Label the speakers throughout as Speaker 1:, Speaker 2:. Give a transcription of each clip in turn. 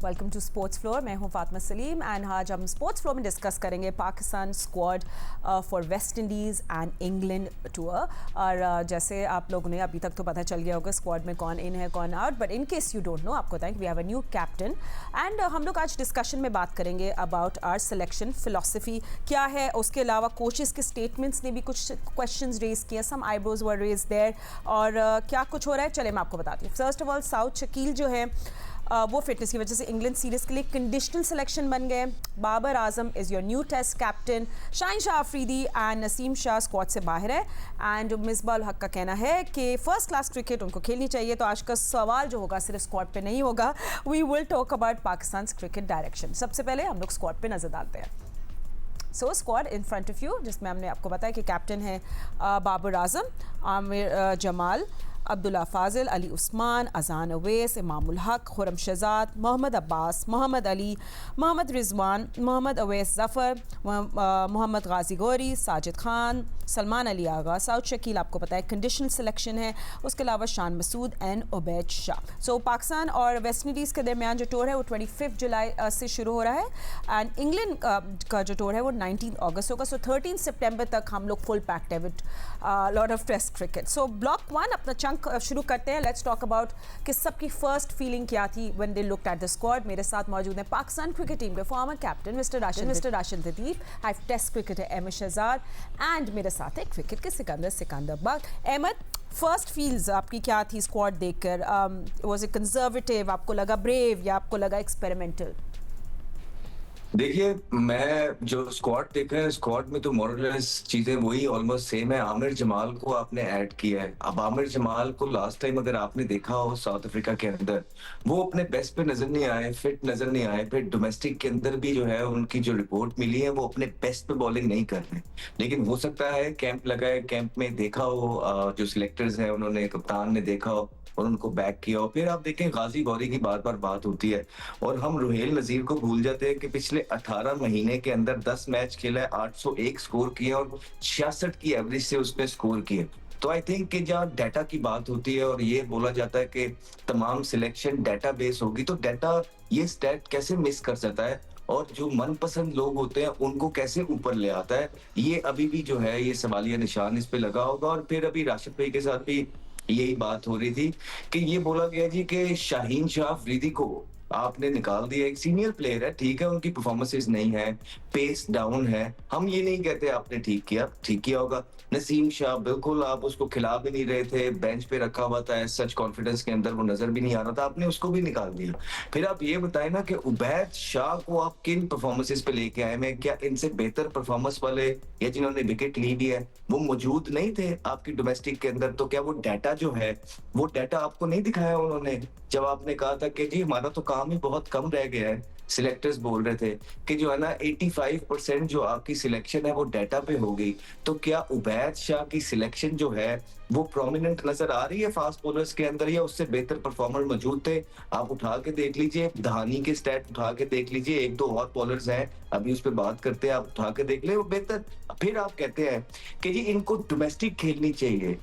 Speaker 1: Welcome to sports floor. मैं हूं Fatima Salim and आज हम स्पोर्ट्स फ्लोर में डिस्कस करेंगे Pakistan squad for West Indies and England tour. और जैसे आप लोगों ने अभी तक तो पता चल गया होगा स्क्वाड में कौन इन है कौन out, but in case you don't know आपको बताएं we have a new captain and हम लोग आज डिस्कशन में बात करेंगे अबाउट आवर सिलेक्शन फिलॉसफी क्या है। उसके अलावा कोचेस के स्टेटमेंट्स ने भी कुछ क्वेश्चंस रेज किए, सम आईब्रोज वर रेज देयर और क्या कुछ हो रहा है चले मैं आपको बताती हूँ। First of all south Shakeel जो है वो फिटनेस की वजह से इंग्लैंड सीरीज़ के लिए कंडीशनल सिलेक्शन बन गए। Babar Azam is your new test captain. Shaheen Shah Afridi and Naseem Shah squad से बाहर है एंड मिसबाह उल हक का कहना है कि फर्स्ट क्लास क्रिकेट उनको खेलनी चाहिए। तो आज का सवाल जो होगा सिर्फ स्क्वाड पे नहीं होगा, we will talk about Pakistan cricket direction. सबसे पहले हम लोग स्क्वाड पे नज़र डालते हैं। So squad in front of you, जिसमें हमने आपको बताया कि कैप्टन है बाबर आजम, आमिर जमाल, अब्दुल्ला फाजिल, अली उस्मान, अजान अवैस, इमामुल हक, खुरम शहजाद, मोहम्मद अब्बास, मोहम्मद अली, मोहम्मद रिजवान, मोहम्मद अवैस जफ़र, मोहम्मद गाजी गौरी, साजिद खान, सलमान अली आगा। साउथ शकील आपको पता है कंडीशनल सिलेक्शन है। उसके अलावा शान मसूद एंड उबैद शाह। सो पाकिस्तान और वेस्ट इंडीज़ के दरमियान जो टूर है वो 25 जुलाई से शुरू हो रहा है एंड इंग्लैंड का जो टूर है वो 19 अगस्त होगा। सो 13 सितंबर तक हम लोग फुल पैक्ड है with lot of test cricket. So block one अपना चंक शुरू करते हैं। लेट्स टॉक अबाउट कि सबकी फर्स्ट फीलिंग क्या थी when they looked at the squad. मेरे साथ मौजूद हैं पाकिस्तान क्रिकेट टीम के former captain mister Rashid Latif, high test cricketer Ahmed Shehzad and मेरे साथ है क्रिकेट के सिकंदर बग। अहमद, फर्स्ट फील्स आपकी क्या थी स्क्वाड देखकर? वाज इट कंजर्वेटिव, आपको लगा ब्रेव या आपको लगा एक्सपेरिमेंटल?
Speaker 2: देखिए, मैं जो स्क्वाड देखा है, स्क्वाड में तो मोरलेस चीजें वही ऑलमोस्ट सेम है। आमिर जमाल को आपने ऐड किया है। अब आमिर जमाल को लास्ट टाइम अगर आपने देखा हो साउथ अफ्रीका के अंदर, वो अपने बेस्ट पे नजर नहीं आए, फिट नजर नहीं आए। फिर डोमेस्टिक के अंदर भी जो है उनकी जो रिपोर्ट मिली है वो अपने बेस्ट पे बॉलिंग नहीं कर रहे। लेकिन हो सकता है कैंप लगा है, कैंप में देखा हो, जो सिलेक्टर्स हैं उन्होंने, कप्तान ने देखा हो और उनको बैक किया हो। फिर आप देखें गाजी गौरी की बार बार बात होती है और हम रुहेल नजीर को भूल जाते हैं कि पिछले 18 महीने के अंदर 10 मैच खेला है, 801 स्कोर किए और 66 की एवरेज से उसने स्कोर किए। तो आई थिंक कि जहाँ डाटा की बात होती है और ये बोला जाता है कि तमाम सिलेक्शन डाटा बेस होगी, तो डाटा ये स्टैट कैसे मिस कर सकता है और जो मनपसंद लोग होते हैं उनको कैसे ऊपर ले आता है, ये अभी भी जो है ये सवालिया निशान इस पे लगा होगा। और फिर अभी राशिद भाई के साथ भी यही बात हो रही थी कि ये बोला गया जी कि शाहीन शाह अफरीदी को आपने निकाल दिया। एक सीनियर प्लेयर है, ठीक है, उनकी परफॉर्मेंसेस नहीं है, पेस डाउन है, हम ये नहीं कहते आपने ठीक किया होगा। नसीम शाह बिल्कुल आप उसको खिला भी नहीं रहे थे, बेंच पे रखा हुआ था, सच कॉन्फिडेंस के अंदर वो नजर भी नहीं आ रहा था, आपने उसको भी निकाल दिया। फिर आप ये बताएं ना कि उबैद शाह को आप किन परफॉर्मेंसेस पे लेके आए हैं? क्या इनसे बेहतर परफॉर्मेंस वाले या जिन्होंने विकेट ली भी है वो मौजूद नहीं थे आपकी डोमेस्टिक के अंदर? तो क्या वो डाटा जो है वो डाटा आपको नहीं दिखाया उन्होंने जब आपने कहा था कि जी हमारा तो काम ही बहुत कम रह गया है? सिलेक्टर्स बोल रहे थे कि जो है ना 85% जो आपकी सिलेक्शन है वो डाटा पे हो गई। तो क्या उबैद शाह की सिलेक्शन जो है वो प्रोमिनेंट नजर आ रही है फास्ट बॉलर्स के अंदर या उससे बेहतर परफॉर्मर मौजूद थे? आप उठा के देख लीजिए, धानी के स्टैट उठा के देख लीजिए, एक दो और बॉलर्स हैं अभी उस पर बात करते हैं, आप उठा के देख ले वो बेहतर। फिर आप कहते हैं कि जी इनको डोमेस्टिक खेलनी चाहिए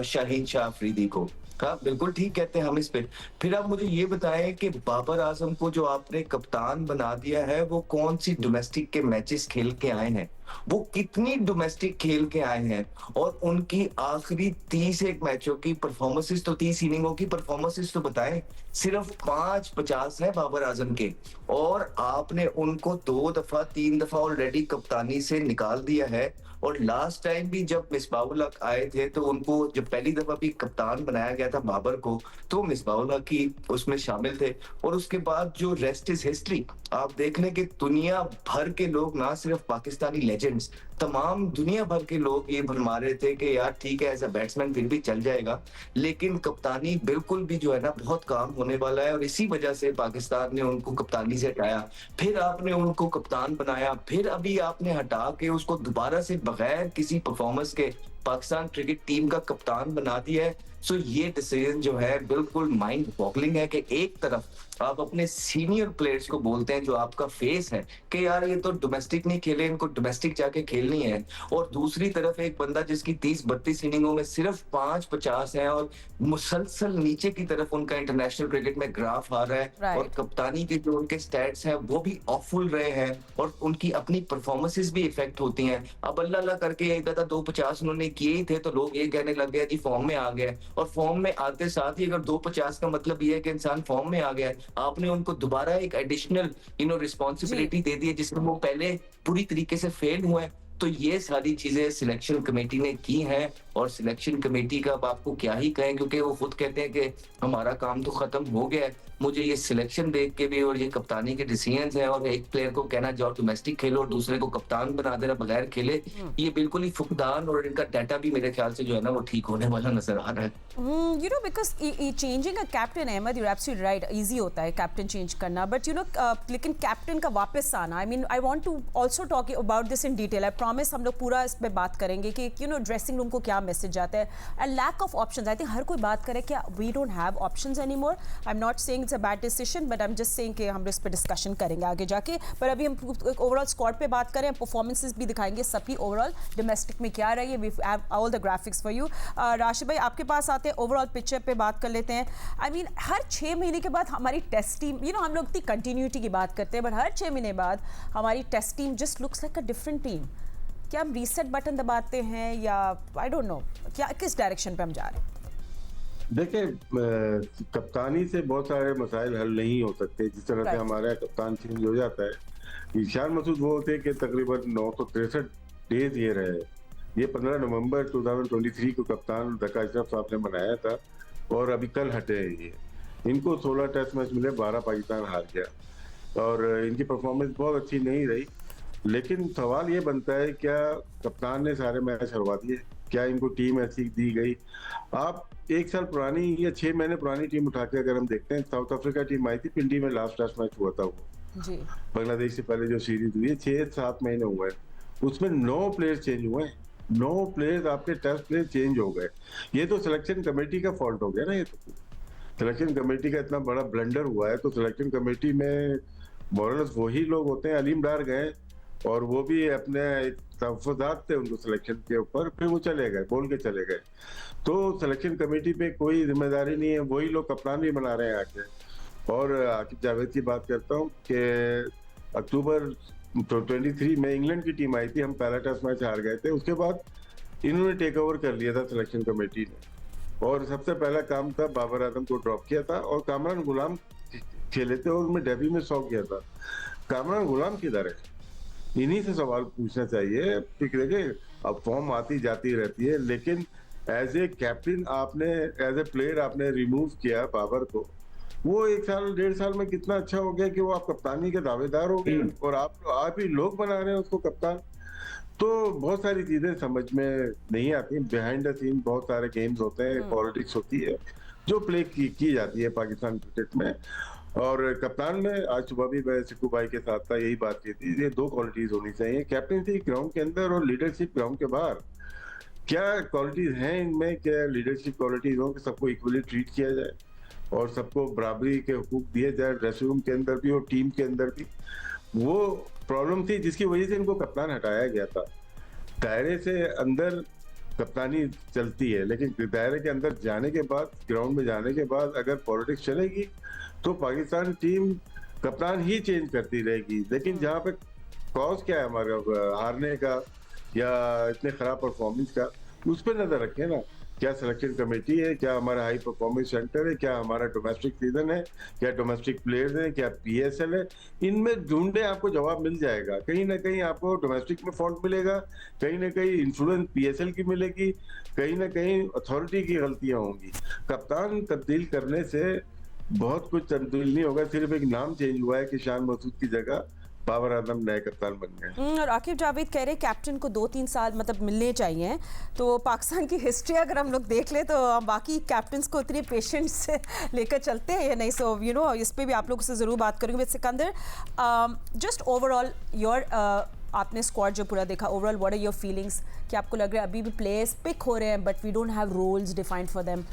Speaker 2: शाहीन शाह अफरीदी को। हाँ बिल्कुल ठीक कहते हैं हम इस पे। फिर आप मुझे ये बताएं कि बाबर आजम को जो आपने कप्तान बना दिया है वो कौन सी डोमेस्टिक के मैचेस खेल के आए हैं, वो कितनी डोमेस्टिक खेल के आए हैं और उनकी आखिरी 30 एक मैचों की परफॉर्मेंसेस, तो 30 इनिंगों की परफॉर्मेंसेस तो बताएं। सिर्फ 5-50 है बाबर आजम के और आपने उनको 2 दफा 3 दफा ऑलरेडी कप्तानी से निकाल दिया है। और लास्ट टाइम भी जब मिसबाहुल हक आए थे तो उनको जब पहली दफा भी कप्तान बनाया गया था बाबर को, तो मिसबाहुल हक ही उसमें शामिल थे। और उसके बाद जो रेस्ट इज हिस्ट्री, आप देख लें कि दुनिया भर के लोग, ना सिर्फ पाकिस्तानी लेजेंड्स, तमाम दुनिया भर के लोग ये भरमा रहे थे कि यार ठीक है एज अ बैट्समैन फिर भी चल जाएगा, लेकिन कप्तानी बिल्कुल भी जो है ना बहुत काम होने वाला है। और इसी वजह से पाकिस्तान ने उनको कप्तानी से हटाया, फिर आपने उनको कप्तान बनाया, फिर अभी आपने हटा के उसको दोबारा से बगैर किसी परफॉर्मेंस के पाकिस्तान क्रिकेट टीम का कप्तान बना दिया है। सो ये डिसीजन जो है बिल्कुल माइंड बॉगलिंग है कि एक तरफ आप अपने सीनियर प्लेयर्स को बोलते हैं जो आपका फेस है कि यार ये तो डोमेस्टिक नहीं खेले, इनको डोमेस्टिक जाके खेलनी है, और दूसरी तरफ एक बंदा जिसकी 30-32 इनिंगों में सिर्फ 5-50 है और मुसलसल नीचे की तरफ उनका इंटरनेशनल क्रिकेट में ग्राफ आ रहा है, और
Speaker 1: राइट।
Speaker 2: कप्तानी के जो उनके स्टैट्स हैं वो भी ऑफुल रहे हैं, और उनकी अपनी परफॉर्मेंसेस भी इफेक्ट होती हैं। अब अल्लाह अल्लाह करके एक आधा 250 उन्होंने किए ही थे तो लोग ये कहने लग गए जी फॉर्म में आ गए, और फॉर्म में आते साथ ही अगर 250 का मतलब ये है कि इंसान फॉर्म में आ गया है, आपने उनको दोबारा एक एडिशनल
Speaker 1: जी।
Speaker 2: रिस्पॉन्सिबिलिटी दे दी है जिसमें वो पहले पूरी तरीके से फेल हुए हैं। तो ये सारी चीजें सिलेक्शन कमेटी ने की हैं, और सिलेक्शन कमेटी का अब आपको क्या ही कहें, क्योंकि वो खुद कहते हैं कि हमारा काम तो खत्म हो गया है। मुझे ये सिलेक्शन देख के भी और ये कप्तानी के डिसीजंस हैं, और एक प्लेयर को कहना जाओ डोमेस्टिक खेलो और दूसरे को कप्तान बना देना बगैर खेले,
Speaker 1: हुँ।
Speaker 2: ये बिल्कुल ही फुकदान, और इनका डाटा भी मेरे ख्याल से जो है ना वो ठीक होने वाला नजर आ रहा है।
Speaker 1: You know, because changing a captain, Ahmad, you're absolutely right, easy होता है कैप्टन चेंज करना, बट यू नो लेकिन कैप्टन का वापस आना, I mean I want to also talk about this in detail. I promise हम लोग पूरा इस पे बात करेंगे कि यू नो ड्रेसिंग रूम को क्या मैसेज जाता है, and lack of options. I think हर कोई बात करे कि we don't have options any more. I am not saying it's a bad decision, but I am just saying कि हम इस पर डिस्कशन करेंगे आगे जाके। पर अभी हम ओवरऑल स्क्वाड पे बात करें, परफॉर्मेंसेज भी दिखाएंगे सबकी ओवरऑल डोमेस्टिक में क्या रही है। We have all the graphics for you. Rashid भाई आपके पास आते हैं, ओवरऑल पिक्चर पे बात कर लेते हैं। आई मीन हर 6 महीने के बाद हमारी टेस्ट टीम, यू नो हम लोग इतनी कंटिन्यूटी की बात करते हैं, बट हर 6 महीने बाद हमारी test team just looks like a different team. क्या हम रीसेट बटन दबाते हैं या आई डोंट नो क्या, किस डायरेक्शन पे हम जा रहे हैं?
Speaker 3: देखिए, कप्तानी से बहुत सारे मसाइल हल नहीं हो सकते। जिस तरह से
Speaker 1: राइट।
Speaker 3: हमारा कप्तान चेंज हो जाता है, ईशान मसूद वो थे कि तकरीबन 963 डेज ये रहे। ये 15 नवंबर 2023 को कप्तान ढका अशरफ साहब ने बनाया था, और अभी कल हटे हैं ये। इनको 16 टेस्ट मैच मिले, 12 पाकिस्तान हार गया, और इनकी परफॉर्मेंस बहुत अच्छी नहीं रही। लेकिन सवाल ये बनता है, क्या कप्तान ने सारे मैच हरवा दिए? क्या इनको टीम ऐसी दी गई? आप 1 साल पुरानी या 6 महीने पुरानी टीम उठा के अगर हम देखते हैं, साउथ अफ्रीका टीम आई थी पिंडी में, लास्ट टेस्ट मैच हुआ था वो
Speaker 1: जी।
Speaker 3: बांग्लादेश से पहले जो सीरीज हुई है, 6-7 महीने हुए हैं, उसमें 9 प्लेयर्स चेंज हुए हैं। 9 प्लेयर्स आपके टेस्ट प्लेयर चेंज हो गए। ये तो सिलेक्शन कमेटी का फॉल्ट हो गया ना। ये तो सिलेक्शन कमेटी का इतना बड़ा ब्लंडर हुआ है, तो सिलेक्शन कमेटी में मोरल्स वही लोग होते हैं। अलीम डार गए और वो भी अपने तहफ़्फ़ुज़ात थे उनको सिलेक्शन के ऊपर, फिर वो चले गए, बोल के चले गए। तो सिलेक्शन कमेटी पे कोई जिम्मेदारी नहीं है, वही लोग कप्तान भी बना रहे हैं आके। और आकिब जावेद की बात करता हूँ कि अक्टूबर 23 में इंग्लैंड की टीम आई थी, हम पहला टेस्ट मैच हार गए थे, उसके बाद इन्होंने टेक ओवर कर लिया था सिलेक्शन कमेटी ने, और सबसे पहला काम था बाबर आजम को ड्रॉप किया था, और कामरान गुलाम खेले थे और उनमें डेब्यू में 100 किया था। कामरान गुलाम किधर है? इन्हीं से सवाल पूछना चाहिए। ठीक है, अब फॉर्म आती जाती रहती है, लेकिन एज ए कैप्टन आपने, एज ए प्लेयर आपने रिमूव किया बाबर को। वो 1 साल 1.5 साल में कितना अच्छा हो गया कि वो आप कप्तानी के दावेदार हो गए, और आप ही लोग बना रहे हैं उसको कप्तान। तो बहुत सारी चीजें समझ में नहीं आती। बिहाइंड द सीन बहुत सारे गेम्स होते हैं, पॉलिटिक्स होती है जो प्ले की जाती है पाकिस्तान क्रिकेट में। और कप्तान में आज सुबह भी मैं सिक्कू भाई के साथ था, यही बात की थी, ये 2 क्वालिटीज होनी चाहिए, कैप्टनसी ग्राउंड के अंदर और लीडरशिप ग्राउंड के बाहर। क्या क्वालिटीज हैं इनमें? क्या लीडरशिप क्वालिटीज हो कि सबको इक्वली ट्रीट किया जाए और सबको बराबरी के हुकूक दिए जाए, ड्रेसिंग रूम के अंदर भी और टीम के अंदर भी। वो प्रॉब्लम थी जिसकी वजह से इनको कप्तान हटाया गया था। दायरे से अंदर कप्तानी चलती है, लेकिन दायरे के अंदर जाने के बाद, ग्राउंड में जाने के बाद अगर पॉलिटिक्स चलेगी तो पाकिस्तान टीम कप्तान ही चेंज करती रहेगी। लेकिन जहाँ पे कॉज क्या है हमारा हारने का या इतने खराब परफॉर्मेंस का, उस पर नजर रखें ना। क्या सिलेक्शन कमेटी है? क्या हमारा हाई परफॉर्मेंस सेंटर है? क्या हमारा डोमेस्टिक सीजन है? क्या डोमेस्टिक प्लेयर्स हैं? क्या पीएसएल है? इनमें ढूंढे, आपको जवाब मिल जाएगा। कहीं ना कहीं आपको डोमेस्टिक में फॉल्ट मिलेगा, कहीं ना कहीं इंफ्लुएंस पीएसएल की मिलेगी, कहीं ना कहीं अथॉरिटी की गलतियां होंगी। कप्तान तब्दील करने से बहुत कुछ तब्दील नहीं होगा, सिर्फ एक नाम चेंज हुआ है कि ईशान मसूद की जगह बाबर आजम नए कप्तान बन गए।
Speaker 1: और आकिब जावेद कह रहे हैं कैप्टन को 2-3 साल मतलब मिलने चाहिए। तो पाकिस्तान की हिस्ट्री अगर हम लोग देख ले तो बाकी कैप्टन्स को इतने पेशेंस से लेकर चलते हैं या नहीं। सो यू नो इस पे भी आप लोगों से ज़रूर बात करूँगी। With Sikandar, just overall your, आपने स्क्वाड जो पूरा देखा, overall what are your feelings? कि आपको लग रहा है अभी भी प्लेयर्स पिक हो रहे हैं but we don't have roles defined for them,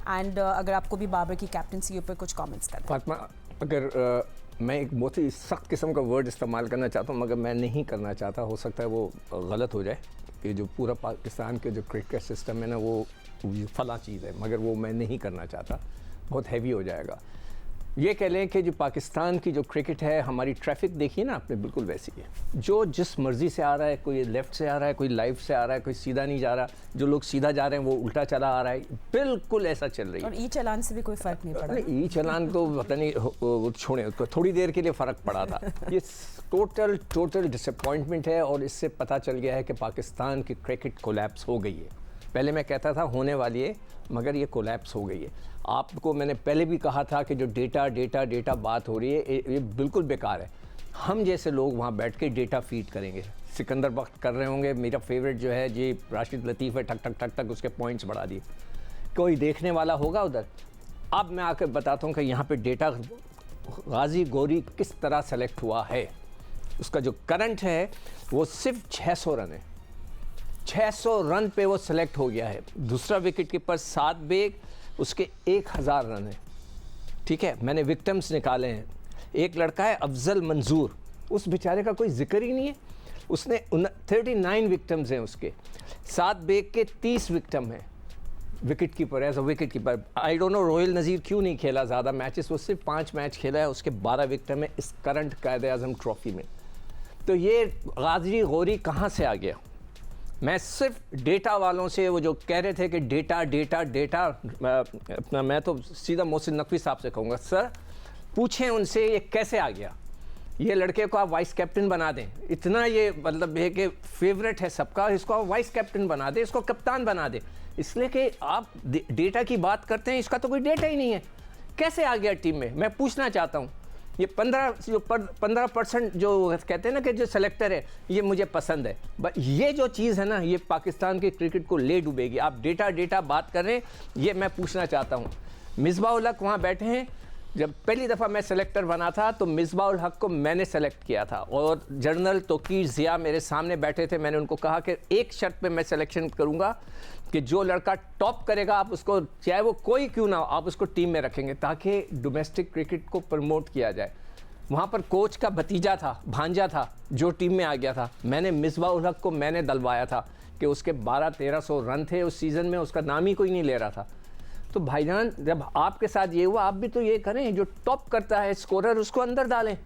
Speaker 1: and अगर आपको भी बाबर की कैप्टनसी के ऊपर कुछ कमेंट्स करना है।
Speaker 4: फातिमा, अगर मैं एक बहुत ही सख्त किस्म का वर्ड इस्तेमाल करना चाहता हूँ, मगर मैं नहीं करना चाहता, हो सकता है वो गलत हो जाए, कि जो पूरा पाकिस्तान के जो क्रिकेट सिस्टम है ना वो फला चीज़ है, मगर वो मैं नहीं करना चाहता, बहुत हैवी हो जाएगा। ये कह लें कि जो पाकिस्तान की जो क्रिकेट है, हमारी ट्रैफिक देखिए ना आपने, बिल्कुल वैसी है। जो जिस मर्ज़ी से आ रहा है, कोई लेफ़्ट से आ रहा है, कोई लाइफ से आ रहा है, कोई सीधा नहीं जा रहा, जो लोग सीधा जा रहे हैं वो उल्टा चला आ रहा है, बिल्कुल ऐसा चल रही है।
Speaker 1: और ई चालान से भी कोई फ़र्क नहीं पड़ा।
Speaker 4: ई चालान तो पता नहीं, छोड़े उसको, थोड़ी देर के लिए फ़र्क पड़ा था। ये टोटल डिसअपॉइंटमेंट है, और इससे पता चल गया है कि पाकिस्तान की क्रिकेट कोलैप्स हो गई है। पहले मैं कहता था होने वाली है, मगर ये कोलैप्स हो गई है। आपको मैंने पहले भी कहा था कि जो डेटा बात हो रही है, ये बिल्कुल बेकार है। हम जैसे लोग वहाँ बैठ के डेटा फीड करेंगे, सिकंदर बख्त कर रहे होंगे, मेरा फेवरेट जो है जी राशिद लतीफ़ है, ठक ठक ठक ठक उसके पॉइंट्स बढ़ा दिए, कोई देखने वाला होगा उधर? अब मैं आकर बताता हूँ कि यहाँ पे डेटा गाजी गौरी किस तरह सेलेक्ट हुआ है। उसका जो करंट है वो सिर्फ 600 रन है, 600 रन पे वो सेलेक्ट हो गया है। दूसरा विकेट कीपर साद बेग, उसके 1000 रन है। ठीक है, मैंने विक्टिम्स निकाले हैं। एक लड़का है अफजल मंजूर, उस बेचारे का कोई जिक्र ही नहीं है, उसने 39 विक्टिम्स हैं उसके। साद बेग के 30 विक्टिम हैं wicket keeper, as a wicket keeper. I don't know Rohail Nazir क्यों नहीं खेला ज़्यादा मैचेस, वो सिर्फ 5 मैच खेला है, उसके 12 विक्टिम है इस करंट कायद-ए-आज़म ट्रॉफी में। तो ये गाजी गौरी कहाँ से आ गया? मैं सिर्फ डेटा वालों से, वो जो कह रहे थे कि डेटा अपना, मैं तो सीधा मोहसिन नकवी साहब से कहूँगा, सर पूछें उनसे ये कैसे आ गया। ये लड़के को आप वाइस कैप्टन बना दें, इतना ये मतलब है कि फेवरेट है सबका, इसको आप वाइस कैप्टन बना दें, इसको कप्तान बना दें। इसलिए कि आप डेटा की बात करते हैं, इसका तो कोई डेटा ही नहीं है, कैसे आ गया टीम में? मैं पूछना चाहता हूँ। ये 15% जो कहते हैं ना कि जो सेलेक्टर है, ये मुझे पसंद है, बट ये जो चीज़ है ना, ये पाकिस्तान के क्रिकेट को ले डूबेगी। आप डेटा बात कर रहे हैं, ये मैं पूछना चाहता हूँ। मिसबाह उल हक वहाँ बैठे हैं, जब पहली दफ़ा मैं सेलेक्टर बना था तो मिसबाह उल हक को मैंने सेलेक्ट किया था, और जनरल तोकीर ज़िया मेरे सामने बैठे थे। मैंने उनको कहा कि एक शर्त पे मैं सिलेक्शन करूँगा कि जो लड़का टॉप करेगा आप उसको, चाहे वो कोई क्यों ना हो, आप उसको टीम में रखेंगे ताकि डोमेस्टिक क्रिकेट को प्रमोट किया जाए। वहाँ पर कोच का भतीजा था, भांजा था, जो टीम में आ गया था। मैंने मिसबाह उल हक को मैंने दलवाया था कि उसके 1200-1300 रन थे उस सीज़न में, उसका नाम ही कोई नहीं ले रहा था। तो भाईजान, जब आपके साथ ये हुआ, आप भी तो ये करें, जो टॉप करता है स्कोरर उसको अंदर डालें।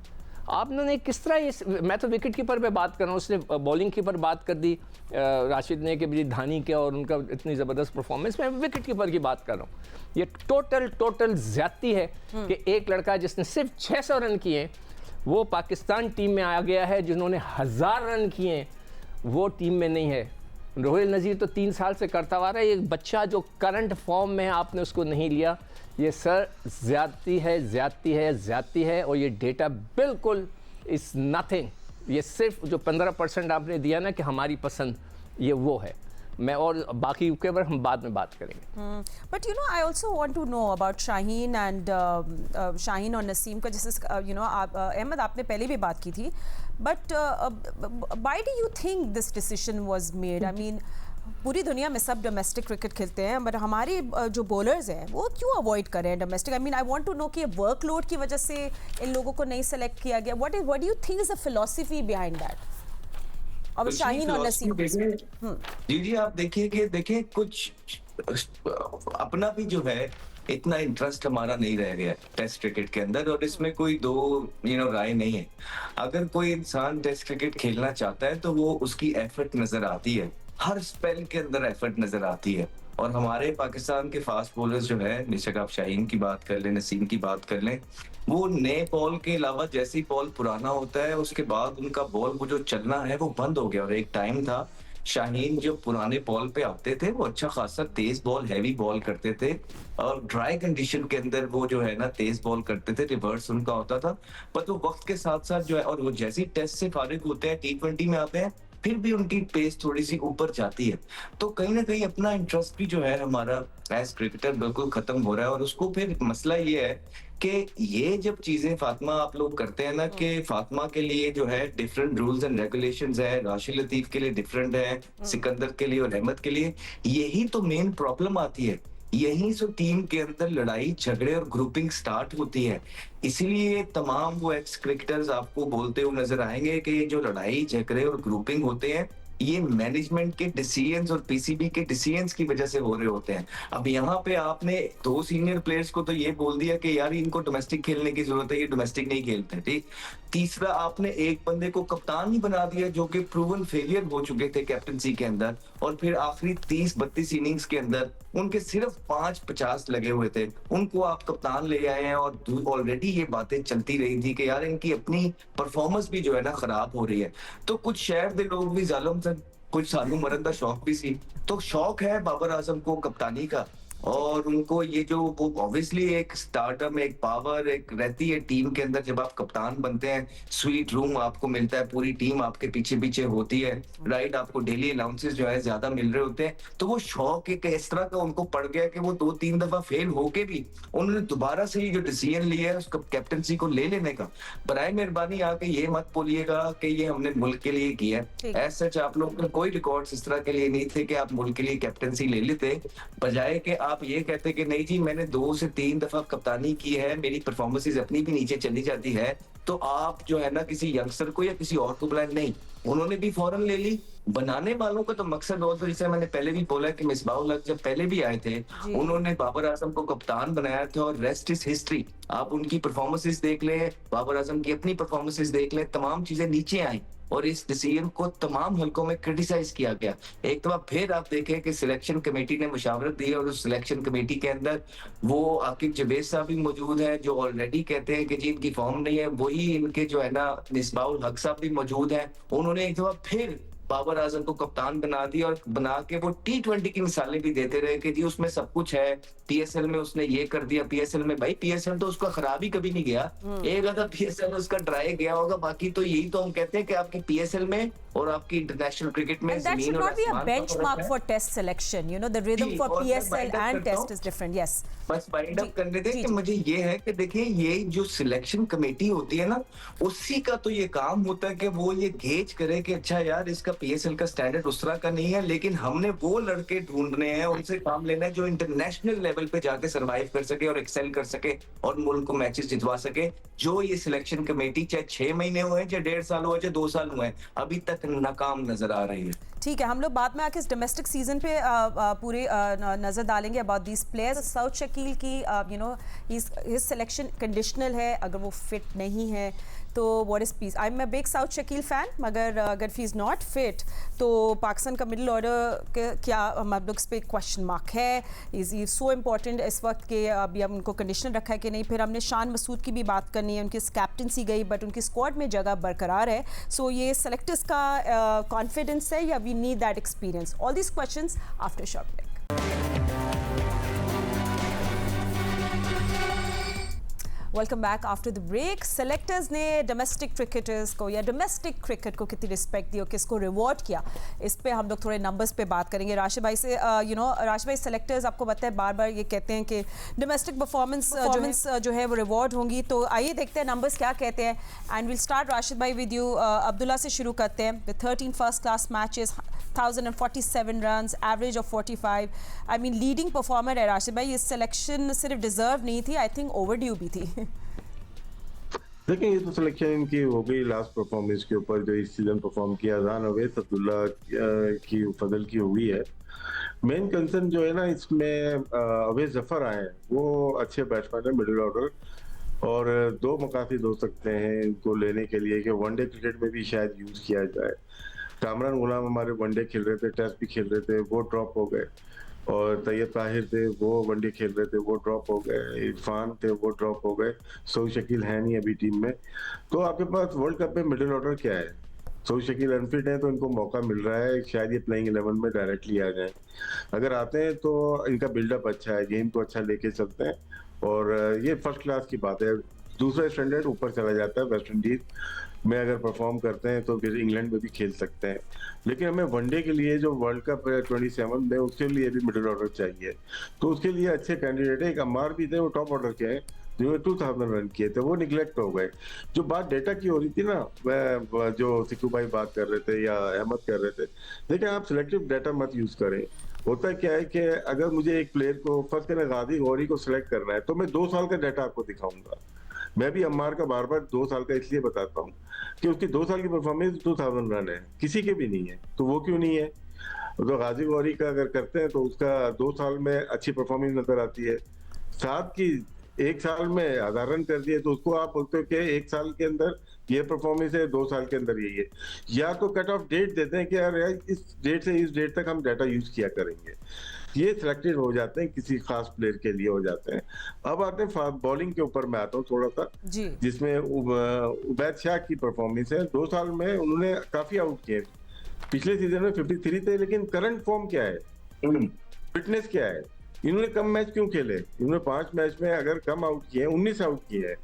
Speaker 4: आपने किस तरह ये, मैं तो विकेट कीपर पे बात कर रहा हूँ, उसने बॉलिंग की पर बात कर दी राशिद ने कि धानी के और उनका इतनी ज़बरदस्त परफॉर्मेंस, मैं विकेट कीपर की बात कर रहा हूँ। ये टोटल ज़्यादती है कि एक लड़का जिसने सिर्फ 600 रन किए हैं वो पाकिस्तान टीम में आ गया है, जिन्होंने 1000 रन किए हैं वो टीम में नहीं है। रोहिल नज़ीर तो 3 साल से करता हुआ रहा है, एक बच्चा जो करंट फॉर्म में है आपने उसको नहीं लिया। ये सर ज़्यादती है, और ये डेटा बिल्कुल इज़ नथिंग। ये सिर्फ जो 15% आपने दिया ना कि हमारी पसंद, ये वो है। मैं और बाकी के बारे हम बाद में बात करेंगे।
Speaker 1: But you know, I also want to know about Shaheen and Shaheen और नसीम का। जैसे यू नो, अहमद आपने पहले भी बात की थी, but why do you think this decision was made? I mean, पूरी दुनिया में सब डोमेस्टिक क्रिकेट खेलते हैं, बट हमारे जो बॉलर्स हैं वो क्यों अवॉइड कर रहे हैं domestic? I mean, I want to know कि वर्कलोड की वजह से इन लोगों को नहीं सेलेक्ट किया गया। What do you think is the philosophy behind that? अब शाहीन और नसीम,
Speaker 2: जी आप देखिए कुछ अपना भी जो है इतना इंटरेस्ट हमारा नहीं रह गया टेस्ट क्रिकेट के अंदर, और इसमें कोई दो राय नहीं है। अगर कोई इंसान टेस्ट क्रिकेट खेलना चाहता है तो वो उसकी एफर्ट नजर आती है, हर स्पेल के अंदर एफर्ट नजर आती है। और हमारे पाकिस्तान के फास्ट बॉलर्स जो है, बेशक आप शाहीन की बात कर लें, नसीम की बात कर लें, वो नए बॉल के अलावा जैसे ही बॉल पुराना होता है उसके बाद उनका बॉल वो जो चलना है वो बंद हो गया। और एक टाइम था शाहीन जो पुराने बॉल पे आते थे वो अच्छा खासा तेज बॉल, हैवी बॉल करते थे, और ड्राई कंडीशन के अंदर वो जो है ना तेज बॉल करते थे, रिवर्स उनका होता था। पर वो वक्त के साथ साथ जो है, और वो जैसे ही टेस्ट से फारिग होते हैं, T20 में आते हैं, फिर भी उनकी पेस थोड़ी सी ऊपर जाती है। तो कहीं ना कहीं अपना इंटरेस्ट भी जो है हमारा एज क्रिकेटर बिल्कुल खत्म हो रहा है। और उसको फिर मसला ये है कि ये जब चीजें फातिमा आप लोग करते हैं ना, कि फातिमा के लिए जो है डिफरेंट रूल्स एंड रेगुलेशंस है, राशिद लतीफ के लिए डिफरेंट है, सिकंदर के लिए और अहमद के लिए, यही तो मेन प्रॉब्लम आती है। यहीं से टीम के अंदर लड़ाई झगड़े और ग्रुपिंग स्टार्ट होती है। इसीलिए तमाम वो एक्स क्रिकेटर्स आपको बोलते हुए नजर आएंगे कि ये जो लड़ाई झगड़े और ग्रुपिंग होते हैं, ये मैनेजमेंट के डिसीजंस और पीसीबी के डिसीजंस की वजह से हो रहे होते हैं। अब यहाँ पे आपने 2 सीनियर प्लेयर्स को तो ये बोल दिया कि यार इनको डोमेस्टिक खेलने की जरूरत है, ये डोमेस्टिक नहीं खेलते, ठीक। तीसरा, आपने एक बंदे को कप्तान ही बना दिया जो कि प्रूवन फेलियर हो चुके थे कैप्टनसी के अंदर, और फिर आखिरी 30-32 इनिंग्स के अंदर उनके सिर्फ 5-50 लगे हुए थे, उनको आप कप्तान ले आए हैं। और ऑलरेडी ये बातें चलती रही थी कि यार इनकी अपनी परफॉर्मेंस भी जो है ना खराब हो रही है। तो कुछ शहर के लोग भी जालिम थे, कुछ सानू मरन का शौक भी सी, तो शौक है बाबर आजम को कप्तानी का, और उनको ये जो वो ऑब्वियसली एक स्टार्टअप, एक पावर एक रहती है टीम के अंदर। जब आप कप्तान बनते हैं, स्वीट रूम आपको मिलता है, पूरी टीम आपके पीछे पीछे होती है, राइट, आपको डेली अलाउंसेस जो है ज्यादा मिल रहे होते हैं। तो वो शौक एक इस तरह का उनको पड़ गया कि वो 2-3 दफा फेल होके भी उन्होंने दोबारा से ये जो डिसीजन लिया है उसका कैप्टनसी को ले लेने का। बराए मेहरबानी आके ये मत बोलिएगा कि ये हमने मुल्क के लिए किया है। एज सच आप लोग के कोई रिकॉर्ड्स इस तरह के लिए नहीं थे कि आप मुल्क के लिए कैप्टनसी ले लेते, बजाय कि आप ये कहते कि नहीं जी मैंने 2 से 3 दफा कप्तानी की है, मेरी परफॉर्मेंसेस अपनी भी नीचे चली जाती है, तो आप जो है ना किसी यंगस्टर को या किसी और को बुलाएं। नहीं, उन्होंने भी फौरन ले ली। बनाने वालों का तो मकसद और, तो जैसे मैंने पहले भी बोला कि मिसबाहुल हक जब पहले भी आए थे, उन्होंने बाबर आजम को कप्तान बनाया था, और रेस्ट इज हिस्ट्री। आप उनकी परफॉर्मेंसेस देख लें, बाबर आजम की अपनी परफॉर्मेंसेस देख लें, तमाम चीजें नीचे आई और इस डिसीजन को तमाम हलकों में क्रिटिसाइज किया गया। एक तो फिर आप देखें कि सिलेक्शन कमेटी ने मुशावरत दी, और उस सिलेक्शन कमेटी के अंदर वो आकिब जवेद साहब भी मौजूद है जो ऑलरेडी कहते हैं कि जी इनकी फॉर्म नहीं है, वही इनके जो है ना मिसबाहुल हक साहब भी मौजूद है। उन्होंने एक दफा फिर बाबर आजम को कप्तान बना दिया, और बना के वो T20 की मिसालें भी देते रहे कि जी उसमें सब कुछ है, पीएसएल में उसने ये कर दिया। पीएसएल में भाई पीएसएल तो उसका खराब ही कभी नहीं गया, एक आधा पीएसएल उसका ड्राई गया होगा, बाकी तो यही तो हम कहते हैं कि आपकी पीएसएल में और आपकी इंटरनेशनल क्रिकेट में
Speaker 1: And that should not be a benchmark for test selection. You know, the rhythm for PSL and test is different. Yes.
Speaker 2: बस वाइंड अप करने दें कि मुझे ये है कि देखिए ये जो सिलेक्शन कमेटी होती है ना, उसी का तो ये काम होता है कि वो ये गेज करे कि अच्छा यार इसका पीएसएल का स्टैंडर्ड उस तरह का नहीं है, लेकिन हमने वो लड़के ढूंढने हैं, उनसे काम लेना है जो इंटरनेशनल लेवल पे जाके सरवाइव कर सके और एक्सेल कर सके और मुल्क को मैचेस जितवा सके। जो ये सिलेक्शन कमेटी चाहे 6 महीने हुए, चाहे 1.5 साल हुए, चाहे 2 साल हुए, अभी तक नाकाम नजर आ रही है।
Speaker 1: ठीक है, हम लोग बाद में आके इस डोमेस्टिक सीजन पे पूरी नजर डालेंगे about these players. Saud Shakeel की you know his selection conditional है, अगर वो फिट नहीं है तो what is piece. I am a big Saud Shakeel fan, मगर अगर ही इज़ नॉट फिट तो पाकिस्तान का मिडिल ऑर्डर क्या हम लोग इस पर क्वेश्चन मार्क है। इज़ सो इम्पॉर्टेंट इस वक्त के अभी हम उनको कंडीशनल रखा है कि नहीं। फिर हमने शान मसूद की भी बात करनी है, उनकी कैप्टनसी गई बट उनकी स्क्वाड में जगह बरकरार है। सो ये सेलेक्टर्स का कॉन्फिडेंस है या we need that experience? All these questions after short break. Welcome back after the break. Selectors ने डोमेस्टिक क्रिकेटर्स को या डोमेस्टिक क्रिकेट को कितनी रिस्पेक्ट दी और किसको रिवॉर्ड किया, इस पे हम लोग थोड़े नंबर्स पे बात करेंगे राशिद भाई से। यू नो राशिद भाई, सेलेक्टर्स आपको पता है बार बार ये कहते हैं कि डोमेस्टिक परफॉर्मेंस जो है वो रिवॉर्ड होंगी। तो आइए देखते हैं नंबर्स क्या कहते हैं। एंड विल स्टार्ट राशिद भाई विद यू। अब्दुल्ला से शुरू करते हैं। With 13 first class matches, 1047 runs, average of 45। I mean leading performer है राशिद भाई। ये सिलेक्शन सिर्फ डिजर्व नहीं थी, आई थिंक ओवरड्यू भी थी।
Speaker 3: देखिए ये तो सिलेक्शन इनकी हो गई लास्ट परफॉर्मेंस के ऊपर, जो इस सीजन परफॉर्म किया। अजान अवैस अब्दुल्ला की फजल की हुई है। मेन कंसर्न जो है ना इसमें अवैस जफर आए हैं, वो अच्छे बैट्समैन है मिडिल ऑर्डर, और 2 मकासद हो सकते हैं इनको लेने के लिए कि वनडे क्रिकेट में भी शायद यूज किया जाए। कामरान गुलाम हमारे वनडे खेल रहे थे, टेस्ट भी खेल रहे थे, वो ड्रॉप हो गए, और तैयब ताहिर थे वो वनडे खेल रहे थे, वो ड्रॉप हो गए, इरफान थे वो ड्रॉप हो गए, सऊद शकील है नहीं अभी टीम में। तो आपके पास वर्ल्ड कप में मिडिल ऑर्डर क्या है? सऊद शकील अनफिट है तो इनको मौका मिल रहा है, शायद ये प्लेइंग 11 में डायरेक्टली आ जाए। अगर आते हैं तो इनका बिल्डअप अच्छा है, गेम को अच्छा लेके चलते हैं, और ये फर्स्ट क्लास की बात है। दूसरा स्टैंडर्ड ऊपर चला जाता है। वेस्ट इंडीज में अगर परफॉर्म करते हैं तो फिर इंग्लैंड में भी खेल सकते हैं, लेकिन हमें वनडे के लिए जो वर्ल्ड कप 27 में उसके लिए भी मिडिल ऑर्डर चाहिए। तो उसके लिए अच्छे कैंडिडेट है। एक अम्मार भी थे, वो टॉप ऑर्डर के हैं, जो 2000 रन किए थे, वो निगलेक्ट हो गए। जो बात डेटा की हो रही थी ना, वह जो सिक्कू भाई बात कर रहे थे या अहमद कर रहे थे, देखिए आप सिलेक्टिव डेटा मत यूज करें। होता क्या है कि अगर मुझे एक प्लेयर को फर्स्ट करें गाजी गौरी को सिलेक्ट करना है तो मैं 2 साल का डाटा आपको दिखाऊंगा। मैं भी अम्मार का बार बार 2 साल का इसलिए बताता हूँ कि उसकी 2 साल की परफॉर्मेंस 2000 रन है, किसी के भी नहीं है, तो वो क्यों नहीं है? तो गाजी गौरी का अगर करते हैं तो उसका 2 साल में अच्छी परफॉर्मेंस नजर आती है। साथ की 1 साल में 1000 रन कर दिए तो उसको आप बोलते हो कि 1 साल के अंदर ये परफॉर्मेंस है, 2 साल के अंदर यही है। या तो कट ऑफ डेट देते हैं कि यार इस डेट से इस डेट तक हम डाटा यूज किया करेंगे। ये सिलेक्टेड हो जाते हैं, किसी खास प्लेयर के लिए हो जाते हैं। अब आते हैं बॉलिंग के ऊपर मैं आता हूँ थोड़ा सा,
Speaker 1: जी
Speaker 3: जिसमें उबैद शाह की परफॉर्मेंस है। 2 साल में उन्होंने काफी आउट किए। पिछले सीजन में 53 थे, लेकिन करंट फॉर्म क्या है, फिटनेस क्या है? इन्होंने कम मैच क्यों खेले? इन्होंने 5 मैच में अगर कम आउट किए, 19 आउट किए हैं,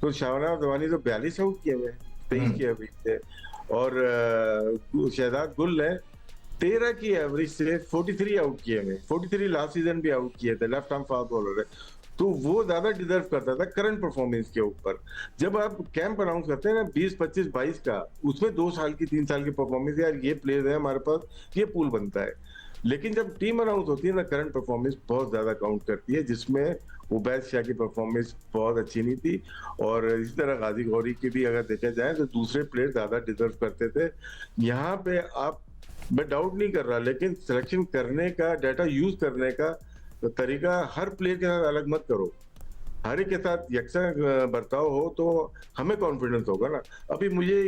Speaker 3: तो शाहनवाज रवानी तो 42 आउट किए हुए, 23 की एवरेज से, और शहजाद गुल ने 13 की एवरेज से 43 आउट किए हुए। 43 लास्ट सीजन भी आउट किए थे, लेफ्ट आर्म फास्ट बॉलर है, तो वो ज्यादा डिजर्व करता था करंट परफॉर्मेंस के ऊपर। जब आप कैंप अनाउंस करते हैं ना 20, 25, 22 का, उसमें 2 साल की 3 साल की परफॉर्मेंस, यार ये प्लेयर है हमारे पास, ये पूल बनता है। लेकिन जब टीम अनाउंस होती है ना, करंट परफॉर्मेंस बहुत ज्यादा काउंट करती है, जिसमें उबैद शाह की परफॉर्मेंस बहुत अच्छी नहीं थी। और इसी तरह गाजी गौरी की भी अगर देखा जाए तो दूसरे प्लेयर ज्यादा डिजर्व करते थे। यहाँ पे आप, मैं डाउट नहीं कर रहा, लेकिन सिलेक्शन करने का, डाटा यूज करने का तरीका हर प्लेयर के साथ अलग मत करो। हर एक के साथ यकसा बर्ताव हो तो हमें कॉन्फिडेंस होगा ना। अभी मुझे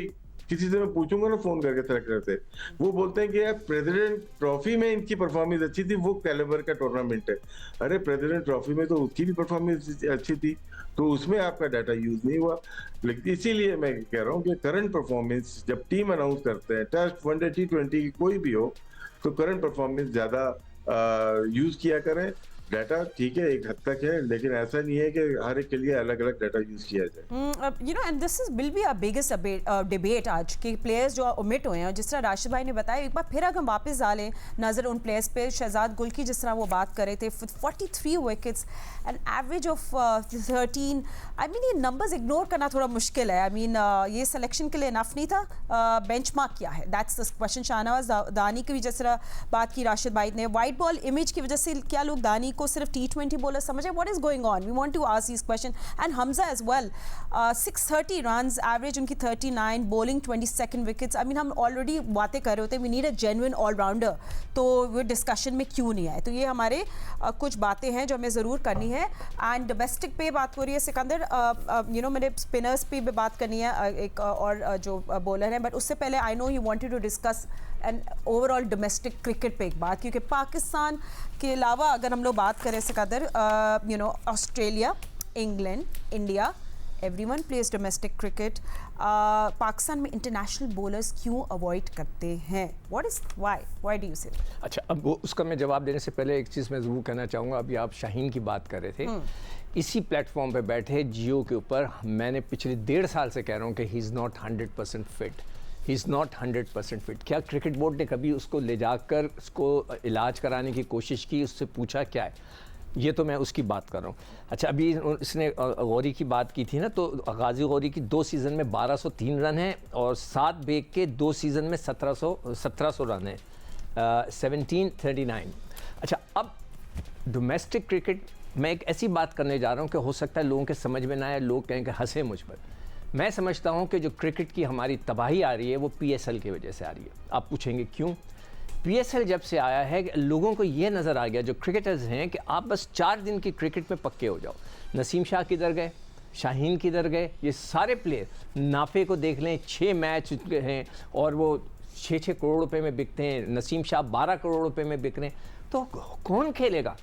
Speaker 3: किसी से मैं पूछूंगा ना फोन करके सेलेक्टर से, वो बोलते हैं कि यार प्रेसिडेंट ट्रॉफी में इनकी परफॉर्मेंस अच्छी थी, वो कैलिबर का टूर्नामेंट है। अरे प्रेसिडेंट ट्रॉफी में तो उसकी भी परफॉर्मेंस अच्छी थी, तो उसमें आपका डाटा यूज नहीं हुआ। लेकिन इसीलिए मैं कह रहा हूँ कि करंट परफॉर्मेंस जब टीम अनाउंस करते हैं, टेस्ट, वनडे, T20 की कोई भी हो, तो करंट परफॉर्मेंस ज्यादा यूज किया करें। डाटा ठीक है एक हद तक है, लेकिन ऐसा नहीं है कि हर एक के लिए अलग अलग डाटा यूज किया जाए।
Speaker 1: You know and this is will be a biggest debate आज के प्लेयर्स जो ओमिट हुए हैं। और जिस तरह राशिद भाई ने बताया, एक बार फिर अगर हम वापस डालें नज़र उन प्लेयर्स पे, शहजाद गुल की जिस तरह वो बात कर रहे थे, 43 wickets an average of 13। I mean ये नंबर्स इग्नोर करना थोड़ा मुश्किल है। आई मीन ये सिलेक्शन के लिए इनफ नहीं था। बेंचमार्क क्या है, दैट्स द क्वेश्चन। शाहनवाज दानी की भी जिस तरह बात की राशिद भाई ने, वाइट बॉल इमेज की वजह से क्या लोग दानी को सिर्फ T20 बॉलर समझे? What is going on? We want to ask this question. And Hamza as well, 630 runs average उनकी 39, बॉलिंग 22 विकेट्स। आई मीन हम ऑलरेडी बातें कर रहे होते हैं we need a genuine allrounder, तो वो डिस्कशन में क्यों नहीं आए? तो ये हमारे कुछ बातें हैं जो हमें ज़रूर करनी है। एंड डोमेस्टिक पे बात हो रही है सिकंदर, यू नो मैंने स्पिनर्स पे भी बात करनी है, एक और जो बॉलर है, बट उससे पहले I know you wanted to discuss and overall domestic cricket पे एक बात, क्योंकि पाकिस्तान के अलावा अगर हम लोग बात करें Sikandar, you know Australia, England, India, everyone plays domestic cricket. Pakistan में इंटरनेशनल बॉलर्स क्यों अवॉइड करते हैं? What is why do you say?
Speaker 4: अच्छा, अब वो उसका मैं जवाब देने से पहले एक चीज़ मैं ज़रूर कहना चाहूँगा। अभी आप शाहीन की बात कर रहे थे, इसी प्लेटफॉर्म पे बैठे जियो के ऊपर मैंने पिछले 1.5 साल से कह रहा हूँ कि he is not 100% fit, he is not 100% fit. क्या क्रिकेट बोर्ड ने कभी उसको ले जाकर उसको इलाज कराने की कोशिश की, उससे पूछा क्या है? ये तो मैं उसकी बात कर रहा हूँ। अच्छा, अभी इसने गौरी की बात की थी ना, तो गाजी गौरी की 2 सीज़न में 1203 रन हैं और 7 बेग के 2 सीज़न में 1700 रन हैं, 1739। अच्छा, अब डोमेस्टिक क्रिकेट मैं एक ऐसी बात करने जा रहा हूँ कि हो सकता है लोगों के समझ में ना आए, लोग कहें कि हंसे मुझ पर। मैं समझता हूँ कि जो क्रिकेट की हमारी तबाही आ रही है वो PSL की वजह से आ रही है। आप पूछेंगे क्यों? PSL जब से आया है लोगों को ये नज़र आ गया, जो क्रिकेटर्स हैं, कि आप बस 4 दिन की क्रिकेट में पक्के हो जाओ। नसीम शाह किधर गए, शाहीन किधर गए, ये सारे प्लेयर। नाफे को देख लें, 6 मैच हैं और वो 6-6 करोड़ रुपए में बिकते हैं। नसीम शाह 12 करोड़ रुपए में बिक रहे हैं। तो कौन खेलेगा?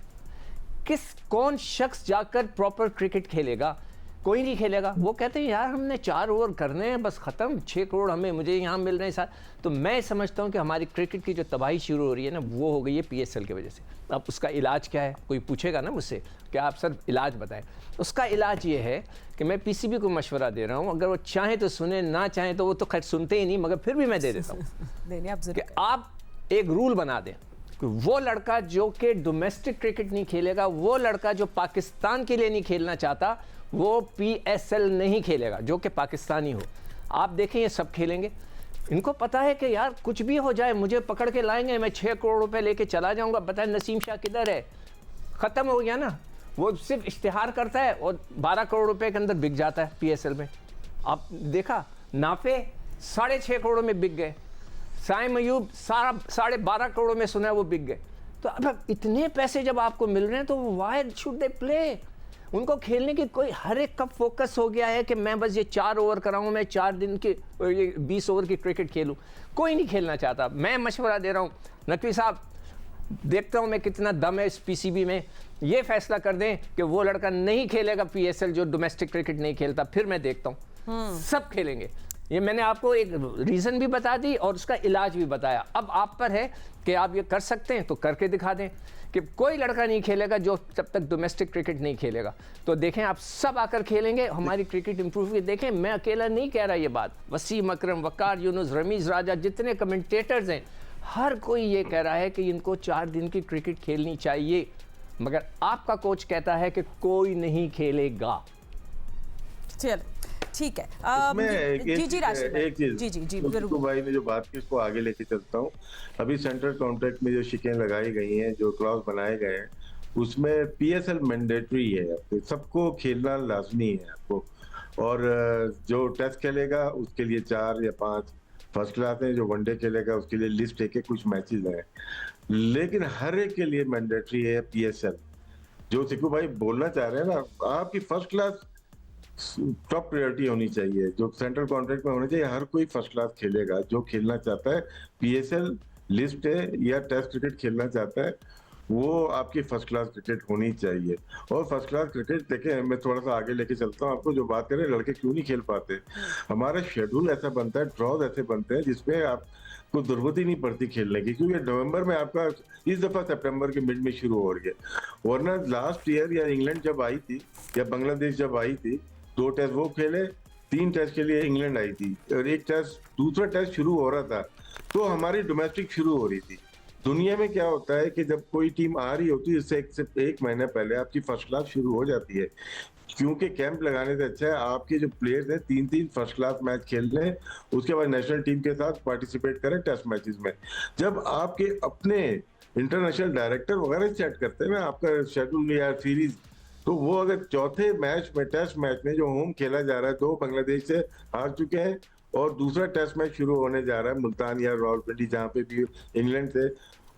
Speaker 4: कौन शख्स जाकर प्रॉपर क्रिकेट खेलेगा? कोई नहीं खेलेगा। वो कहते हैं यार हमने 4 ओवर करने हैं, बस ख़त्म, 6 करोड़ हमें मुझे यहाँ मिल रहे हैं साथ। तो मैं समझता हूँ कि हमारी क्रिकेट की जो तबाही शुरू हो रही है ना, वो हो गई है PSL की वजह से। अब उसका इलाज क्या है? कोई पूछेगा ना मुझसे कि आप सर इलाज बताएं। उसका इलाज ये है कि मैं PCB को मशवरा दे रहा हूँ, अगर वो चाहें तो सुने, ना चाहें तो वो तो खैर सुनते ही नहीं, मगर फिर भी मैं दे देता हूँ कि आप एक रूल बना दें कि वो लड़का जो कि डोमेस्टिक क्रिकेट नहीं खेलेगा, वो लड़का जो पाकिस्तान के लिए नहीं खेलना चाहता, वो PSL नहीं खेलेगा, जो कि पाकिस्तानी हो। आप देखें ये सब खेलेंगे। इनको पता है कि यार कुछ भी हो जाए मुझे पकड़ के लाएंगे, मैं 6 करोड़ रुपए लेके चला जाऊंगा, बताए नसीम शाह किधर है, ख़त्म हो गया ना। वो सिर्फ इश्तिहार करता है और 12 करोड़ रुपए के अंदर बिक जाता है पीएसएल में। आप देखा, नाफे 6.5 करोड़ में बिक गए, साइम अयूब 12.5 करोड़ में सुना है वो बिक गए। तो अब इतने पैसे जब आपको मिल रहे हैं तो व्हाई शुड दे प्ले? उनको खेलने की कोई, हर एक का फोकस हो गया है कि मैं बस ये 4 ओवर कराऊं, मैं 4 दिन के ये 20 ओवर की क्रिकेट खेलूं। कोई नहीं खेलना चाहता। मैं मशवरा दे रहा हूं नकवी साहब, देखता हूं मैं कितना दम है इस पीसीबी में, ये फैसला कर दें कि वो लड़का नहीं खेलेगा पीएसएल जो डोमेस्टिक क्रिकेट नहीं खेलता, फिर मैं देखता हूं सब खेलेंगे। ये मैंने आपको एक रीज़न भी बता दी और उसका इलाज भी बताया। अब आप पर है कि आप ये कर सकते हैं तो करके दिखा दें कि कोई लड़का नहीं खेलेगा जो जब तक डोमेस्टिक क्रिकेट नहीं खेलेगा। तो देखें आप सब आकर खेलेंगे, हमारी क्रिकेट इंप्रूव की। देखें मैं अकेला नहीं कह रहा ये बात, वसीम अकरम, वकार यूनुस, रमीज़ राजा, जितने कमेंटेटर्स हैं, हर कोई ये कह रहा है कि इनको 4 दिन की क्रिकेट खेलनी चाहिए, मगर आपका कोच कहता है कि कोई नहीं खेलेगा।
Speaker 1: चल ठीक है। जी राशिद भाई,
Speaker 3: एक चीज
Speaker 1: जी
Speaker 3: तो भाई ने जो बात की उसको आगे लेके चलता हूँ। अभी सेंट्रल कॉन्ट्रैक्ट में जो शिकें लगाई गई हैं, जो क्लॉज बनाए गए हैं, उसमें पीएसएल मैंडेटरी है, आपको सबको खेलना लाजमी है आपको। और जो टेस्ट खेलेगा उसके लिए 4 या 5 फर्स्ट क्लास हैं, जो वनडे खेलेगा उसके लिए लिस्ट है कि कुछ मैचेस हैं, लेकिन हर एक के लिए मैंडेटरी है पीएसएल। जो सिक्कू भाई बोलना चाह रहे हैं ना, आपकी फर्स्ट क्लास टॉप प्रायोरिटी होनी चाहिए, जो सेंट्रल कॉन्ट्रैक्ट में होना चाहिए। हर कोई फर्स्ट क्लास खेलेगा जो खेलना चाहता है, पीएसएल लिस्ट है या टेस्ट क्रिकेट खेलना चाहता है, वो आपकी फर्स्ट क्लास क्रिकेट होनी चाहिए। और फर्स्ट क्लास क्रिकेट देखें, मैं थोड़ा सा आगे लेके चलता हूँ आपको, जो बात करें लड़के क्यों नहीं खेल पाते, हमारा शेड्यूल ऐसा बनता है, ड्रॉज ऐसे बनते हैं जिसमें आपको जरूरत ही नहीं पड़ती खेलने की, क्योंकि नवंबर में आपका इस दफा सितंबर के मिड में शुरू हो रही है। वरना लास्ट ईयर या इंग्लैंड जब आई थी या बांग्लादेश जब आई थी, 2 टेस्ट वो खेले, 3 टेस्ट के लिए इंग्लैंड आई थी और 1 टेस्ट, दूसरा टेस्ट शुरू हो रहा था तो हमारी डोमेस्टिक शुरू हो रही थी। दुनिया में क्या होता है कि जब कोई टीम आ रही होती है इससे 1 महीना पहले आपकी फर्स्ट क्लास शुरू हो जाती है, क्योंकि कैंप लगाने से अच्छा है आपके जो प्लेयर्स हैं 3-3 फर्स्ट क्लास मैच खेल रहे हैं, उसके बाद नेशनल टीम के साथ पार्टिसिपेट करें टेस्ट मैचेस में। जब आपके अपने इंटरनेशनल डायरेक्टर वगैरह सेट करते हैं ना आपका शेड्यूल या सीरीज, तो वो अगर चौथे मैच में, टेस्ट मैच में जो होम खेला जा रहा है, 2 बांग्लादेश से हार चुके हैं और दूसरा टेस्ट मैच शुरू होने जा रहा है मुल्तान या रावलपिंडी जहाँ पे भी इंग्लैंड से,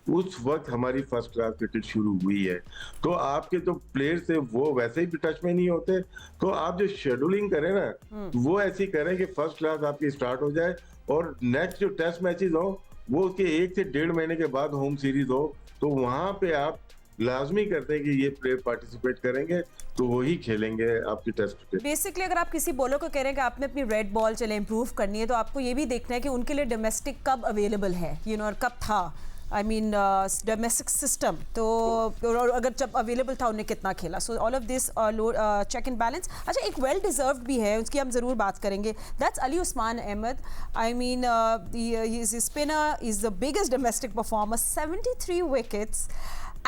Speaker 3: उस वक्त हमारी फर्स्ट क्लास क्रिकेट शुरू हुई है। तो आपके जो प्लेयर्स थे वो वैसे ही टच में नहीं होते, तो आप जो शेड्यूलिंग करें ना वो ऐसी करें कि फर्स्ट क्लास आपकी स्टार्ट हो जाए और नेक्स्ट जो टेस्ट मैचेस हो वो उसके 1 से 1.5 महीने के बाद होम सीरीज हो, तो वहां पे आप लाजमी करते हैं कि ये प्लेयर पार्टिसिपेट करेंगे तो वही खेलेंगे आपकी टेस्ट क्रिकेट।
Speaker 1: बेसिकली अगर आप किसी बॉलर को कह रहे हैं कि आपने अपनी रेड बॉल चले इंप्रूव करनी है, तो आपको ये भी देखना है कि उनके लिए डोमेस्टिक कब अवेलेबल है, और कब था, आई मीन डोमेस्टिक सिस्टम, तो और अगर जब अवेलेबल था उन्हें कितना खेला। So all of this check and balance. अच्छा, एक वेल डिजर्व्ड भी है, उसकी हम ज़रूर बात करेंगे, that's Ali Usman Ahmed. I mean spinner is the biggest domestic performer, 73 wickets,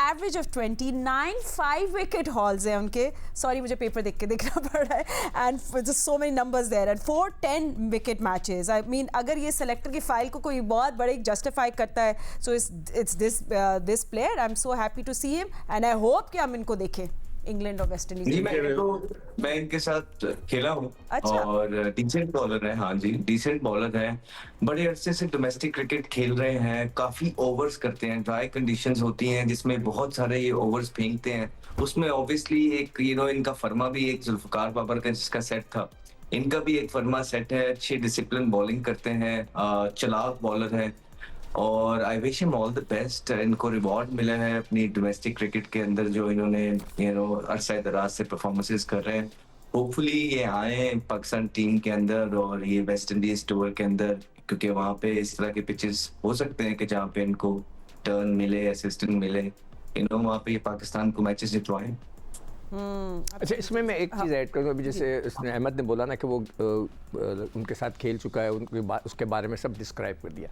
Speaker 1: average of 29, 5 wicket hauls हैं उनके, सॉरी मुझे पेपर देख के देखना पड़ रहा है, and just so many numbers there, and 4-10 wicket matches. I mean अगर ये सेलेक्टर की फाइल को कोई बहुत बड़े जस्टिफाई करता है, so it's this player. I am so happy to see him and I hope कि हम इनको देखें इंग्लैंड और वेस्ट इंडीज।
Speaker 2: मैं इनके साथ खेला हूँ।
Speaker 1: अच्छा।
Speaker 2: और डिसेंट बॉलर है, हाँ जी डिसेंट बॉलर है, बड़े अरसे से डोमेस्टिक क्रिकेट खेल रहे हैं, काफी ओवर्स करते हैं, ड्राई कंडीशंस होती हैं जिसमें बहुत सारे ये ओवर्स फेंकते हैं, उसमें ऑब्वियसली एक इनका फर्मा भी एक जुल्फकार बाबर का जिसका सेट था, इनका भी एक फर्मा सेट है, अच्छी डिसिप्लिन बॉलिंग करते हैं, चालाक बॉलर है और I wish him all the best. इनको रिवॉर्ड मिला है अपनी डोमेस्टिक क्रिकेट के अंदर जो इन्होंने अरसा दराज से परफॉर्मेंसेस कर रहे हैं। होपफुली ये आए पाकिस्तान टीम के अंदर और ये वेस्ट इंडीज टूर के अंदर, क्योंकि वहाँ पे इस तरह के पिचेस हो सकते हैं कि जहाँ पे इनको टर्न मिले, असिस्टेंट मिले, वहाँ पे ये पाकिस्तान को मैचेस जितवाएं।
Speaker 4: अच्छा, इसमें मैं एक चीज़ ऐड करूँगा, अभी जैसे उसने अहमद ने बोला ना कि वो उनके साथ खेल चुका है, उसके बारे में सब डिस्क्राइब कर दिया।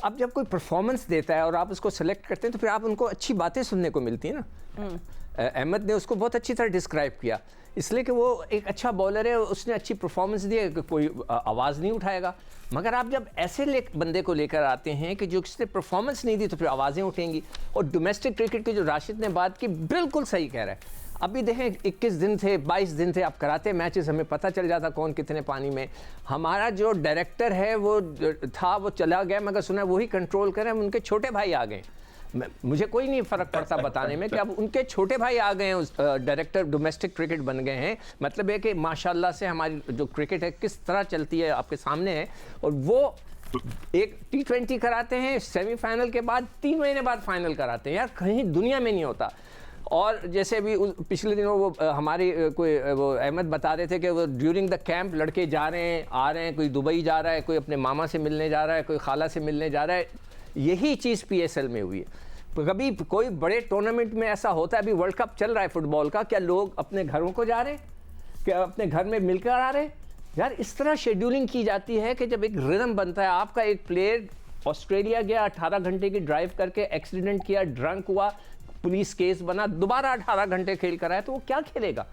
Speaker 4: अब जब कोई परफॉर्मेंस देता है और आप उसको सेलेक्ट करते हैं तो फिर आप उनको अच्छी बातें सुनने को मिलती हैं ना। अहमद ने उसको बहुत अच्छी तरह डिस्क्राइब किया, इसलिए कि वो एक अच्छा बॉलर है, उसने अच्छी परफॉर्मेंस दी है, कोई आवाज़ नहीं उठाएगा। मगर आप जब ऐसे बंदे को लेकर आते हैं कि जो किसने परफॉर्मेंस नहीं दी तो फिर आवाज़ें उठेंगी। और डोमेस्टिक क्रिकेट की जो राशिद ने बात की, बिल्कुल सही कह रहा है। अभी देखें 21 दिन थे, 22 दिन थे, आप कराते मैचेस, हमें पता चल जाता कौन कितने पानी में। हमारा जो डायरेक्टर है वो था, वो चला गया, मगर सुना वही कंट्रोल करें, उनके छोटे भाई आ गए। मुझे कोई नहीं फ़र्क पड़ता बताने में कि अब उनके छोटे भाई आ गए हैं, उस डायरेक्टर डोमेस्टिक क्रिकेट बन गए हैं। मतलब है कि माशाल्लाह से हमारी जो क्रिकेट है किस तरह चलती है आपके सामने है। और वो एक T20 कराते हैं, सेमीफाइनल के बाद 3 महीने बाद फाइनल कराते हैं। यार कहीं दुनिया में नहीं होता। और जैसे अभी पिछले दिनों वो हमारी कोई वो अहमद बता रहे थे कि वो ड्यूरिंग द कैंप लड़के जा रहे हैं, आ रहे हैं, कोई दुबई जा रहा है, कोई अपने मामा से मिलने जा रहा है, कोई खाला से मिलने जा रहा है। यही चीज़ PSL में हुई है। कभी कोई बड़े टूर्नामेंट में ऐसा होता है, अभी वर्ल्ड कप चल रहा है फुटबॉल का, क्या लोग अपने घरों को जा रहे हैं, क्या अपने घर में मिलकर आ रहे हैं? यार इस तरह शेड्यूलिंग की जाती है कि जब एक रिदम बनता है। आपका एक प्लेयर ऑस्ट्रेलिया गया, 18 घंटे की ड्राइव करके एक्सीडेंट किया, ड्रंक हुआ, पुलिस केस बना, दोबारा 18 घंटे खेल कर आया, तो वो क्या खेलेगा?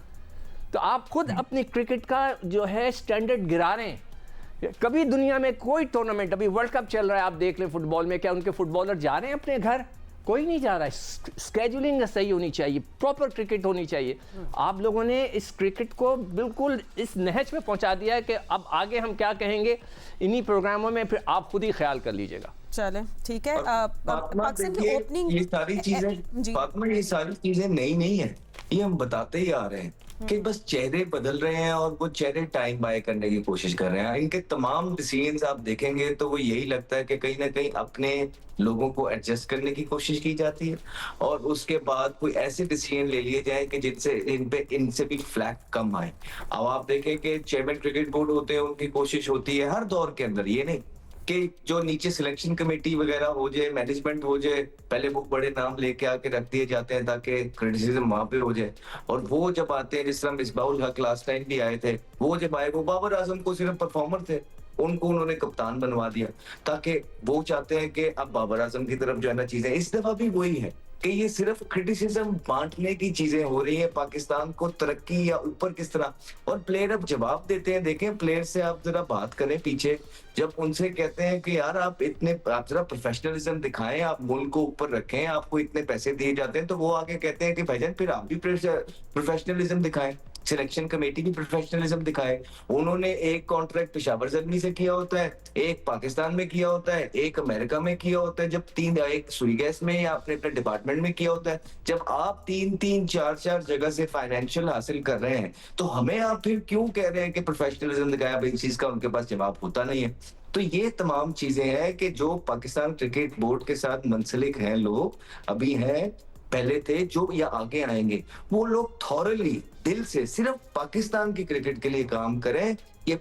Speaker 4: तो आप खुद अपनी क्रिकेट का जो है स्टैंडर्ड गिरा रहे हैं। कभी दुनिया में कोई टूर्नामेंट, अभी वर्ल्ड कप चल रहा है, आप देख लें फुटबॉल में, क्या उनके फुटबॉलर जा रहे हैं अपने घर? कोई नहीं जा रहा है। स्केड्यूलिंग सही होनी चाहिए, प्रॉपर क्रिकेट होनी चाहिए। आप लोगों ने इस क्रिकेट को बिल्कुल इस नहज में पहुंचा दिया है कि अब आगे हम क्या कहेंगे इन्हीं प्रोग्रामों में, फिर आप खुद ही ख्याल कर लीजिएगा।
Speaker 1: चले ठीक है। पाकिस्तान की
Speaker 2: देखिए,
Speaker 1: ओपनिंग,
Speaker 2: ये सारी चीजें फातिमा, ये सारी चीजें नई नहीं है, ये हम बताते ही आ रहे हैं कि बस चेहरे बदल रहे हैं और वो चेहरे टाइम बाय करने की कोशिश कर रहे हैं। इनके तमाम डिसीजंस आप देखेंगे तो वो यही लगता है कि कहीं ना कहीं अपने लोगों को एडजस्ट करने की कोशिश की जाती है और उसके बाद कोई ऐसे डिसीजन ले लिए जाए कि जिनसे इनसे भी फ्लैग कम आए। अब आप देखें कि चेयरमैन क्रिकेट बोर्ड होते हैं, उनकी कोशिश होती है हर दौर के अंदर, ये नहीं कि जो नीचे सिलेक्शन कमेटी वगैरह हो जाए, मैनेजमेंट हो जाए, पहले वो बड़े नाम लेके आके रख दिए जाते हैं ताकि क्रिटिसिज्म वहां पे हो जाए। और वो जब आते हैं, जिस तरह मिसबाहुल हक लास्ट टाइम भी आए थे, वो जब आए वो बाबर आजम को सिर्फ परफॉर्मर थे, उनको उन्होंने कप्तान बनवा दिया ताकि वो चाहते हैं कि अब बाबर आजम की तरफ जो है ना चीजें, इस दफा भी वही है कि ये सिर्फ क्रिटिसिज्म बांटने की चीजें हो रही है। पाकिस्तान को तरक्की या ऊपर किस तरह, और प्लेयर अब जवाब देते हैं। देखें, प्लेयर से आप जरा बात करें पीछे, जब उनसे कहते हैं कि यार आप जरा प्रोफेशनलिज्म दिखाएं, आप मुल्क को ऊपर रखें, आपको इतने पैसे दिए जाते हैं, तो वो आगे कहते हैं कि भाईजान फिर आप भी प्रोफेशनलिज्म दिखाएं, सिलेक्शन कमेटी भी प्रोफेशनलिज्म दिखाए। उन्होंने एक कॉन्ट्रैक्ट पेशावर जर्मनी से किया होता है, एक पाकिस्तान में किया होता है, एक अमेरिका में किया होता है, जब एक सुई गैस में या अपने डिपार्टमेंट में किया होता है। जब आप 3-3, 4-4 जगह से फाइनेंशियल हासिल कर रहे हैं, तो हमें आप फिर क्यों कह रहे हैं कि प्रोफेशनलिज्म दिखाया? अब इस चीज का उनके पास जवाब होता नहीं है। तो ये तमाम चीजें हैं कि जो पाकिस्तान क्रिकेट बोर्ड के साथ मुंसलिक हैं लोग, अभी हैं, पहले थे, जो या आगे आएंगे, वो लोग थॉरली दिल से सिर्फ पाकिस्तान की क्रिकेट के लिए काम करें। ये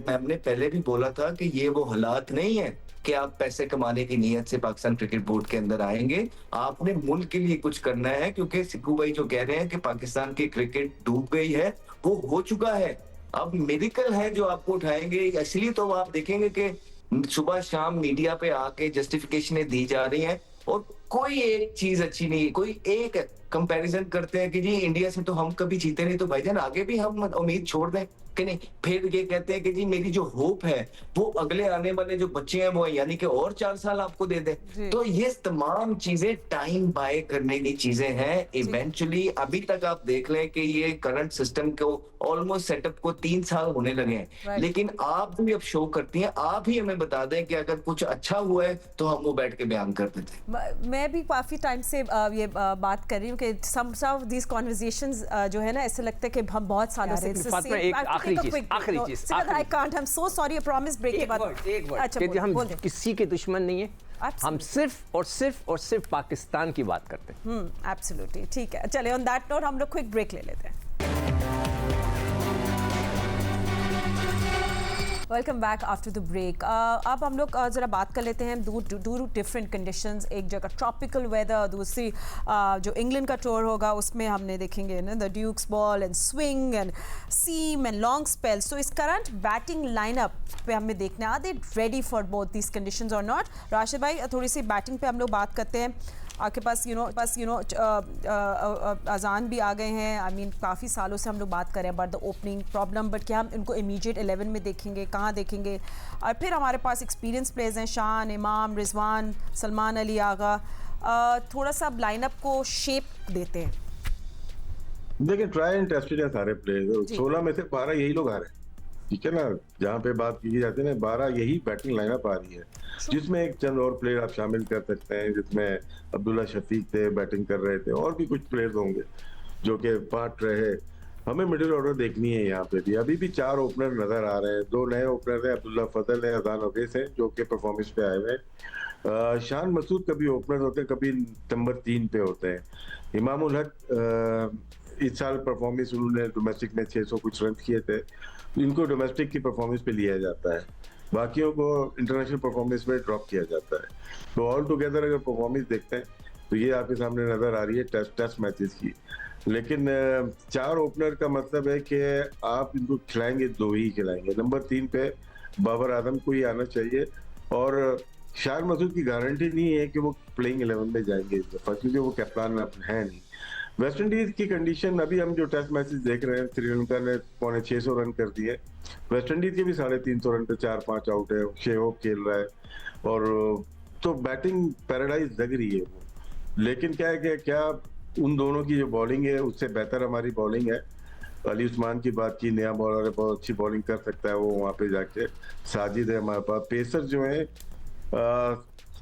Speaker 2: हमने पहले भी बोला था कि ये वो हालात नहीं है कि आप पैसे कमाने की नीयत से पाकिस्तान क्रिकेट बोर्ड के अंदर आएंगे। आपने मुल्क के लिए कुछ करना है, क्योंकि सिक्कू भाई जो कह रहे हैं कि पाकिस्तान की क्रिकेट डूब गई है, वो हो चुका है। अब मेडिकल है जो आपको उठाएंगे, इसलिए तो आप देखेंगे कि सुबह शाम मीडिया पे आके जस्टिफिकेशनें दी जा रही हैं और कोई एक चीज अच्छी नहीं। कोई एक कंपैरिजन करते हैं कि जी इंडिया से तो हम कभी जीते नहीं, तो भाईजान आगे भी हम उम्मीद छोड़ दें कि नहीं? फिर ये कहते हैं कि जी मेरी जो होप है वो अगले आने वाले जो बच्चे हैं वो, यानी कि और 4 साल आपको दे दें। तो ये तमाम चीजें टाइम बाय करने की चीजें हैं। इवेंचुअली अभी तक आप देख लें कि ये करंट सिस्टम को ऑलमोस्ट सेटअप को 3 साल होने लगे हैं, लेकिन आप भी अब शो करती हैं। आप ही हमें बता दें कि अगर कुछ अच्छा हुआ है तो हम वो बैठ के बयान कर देते।
Speaker 1: मैं भी काफी टाइम से ये बात कर रही हूँ कि सम ऑफ दीस कन्वर्सेशंस जो है ना, ऐसे लगता है कि हम बहुत सालों से
Speaker 4: आखिरी चीज
Speaker 1: I can't, I am so sorry, I promise break के बाद
Speaker 4: एक वर्ड कि हम किसी के दुश्मन नहीं है, हम सिर्फ और सिर्फ पाकिस्तान की बात करते हैं।
Speaker 1: एब्सोल्युटली ठीक है। चलिए ऑन दैट नोट हम लोग क्विक ब्रेक ले लेते हैं। Welcome back after the break. अब हम लोग ज़रा बात कर लेते हैं दो डिफरेंट कंडीशंस। एक जगह ट्रॉपिकल वेदर, दूसरी जो इंग्लैंड का टूर होगा उसमें हमने देखेंगे ना the Dukes ball and swing and seam and long spells. तो इस करंट बैटिंग लाइनअप पे हमें देखना, are they ready for both these conditions और नॉट? राशिद भाई, थोड़ी सी बैटिंग पे हम लोग बात करते हैं। आपके पास अजान भी आ गए हैं। आई मीन काफ़ी सालों से हम लोग बात करें about the opening problem, but क्या हम इनको इमीडिएट 11 में देखेंगे, कहाँ देखेंगे? और फिर हमारे पास एक्सपीरियंस प्लेयर्स हैं, शान, इमाम, रिजवान, सलमान अली आगा। थोड़ा सा अब लाइनअप को शेप देते हैं।
Speaker 3: देखिए, ट्राई एंड टेस्टेड है सारे प्लेयर्स। 16 में से 12 यही लोग आ रहे हैं, ठीक है ना। जहाँ पे बात की जाती है ना, 12 यही बैटिंग लाइनअप आ रही है, जिसमें एक चंद और प्लेयर आप शामिल कर सकते हैं, जिसमें अब्दुल्ला शफीक थे, बैटिंग कर रहे थे, और भी कुछ प्लेयर्स होंगे जो कि पार्ट रहे। हमें मिडिल ऑर्डर देखनी है यहाँ पे भी। अभी भी 4 ओपनर नजर आ रहे हैं। 2 नए ओपनर हैं, अब्दुल्ला फजल है, अजान अवैस है, जो कि परफॉर्मेंस पे आए हुए हैं। शान मसूद कभी ओपनर होते हैं, कभी नंबर 3 पे होते हैं। इमामुल हक इस साल परफॉर्मेंस उन्होंने डोमेस्टिक में 600 कुछ रन किए थे, इनको डोमेस्टिक की परफॉर्मेंस पे लिया जाता है, बाकियों को इंटरनेशनल परफॉर्मेंस में ड्रॉप किया जाता है। तो ऑल टुगेदर अगर परफॉर्मेंस देखते हैं तो ये आपके सामने नजर आ रही है टेस्ट मैचेस की। लेकिन 4 ओपनर का मतलब है कि आप इनको खिलाएंगे, 2 ही खिलाएंगे। नंबर 3 पे बाबर आजम को ही आना चाहिए, और शान मसूद की गारंटी नहीं है कि वो प्लेइंग 11 में जाएंगे इस दफा, क्योंकि वो कप्तान है नहीं। वेस्ट इंडीज की कंडीशन, अभी हम जो टेस्ट मैचेस देख रहे हैं, श्रीलंका ने 650 रन कर दिए, वेस्ट इंडीज के भी 350 रन पे 4-5 आउट है, शेहोप खेल रहा है, और तो बैटिंग पैराडाइज लग रही है वो। लेकिन क्या है कि क्या उन दोनों की जो बॉलिंग है उससे बेहतर हमारी बॉलिंग है। अली उस्मान की बात की, नया बॉलर है, बहुत अच्छी बॉलिंग कर सकता है वो वहाँ पे जाके। साजिद है हमारे पास। पेसर जो है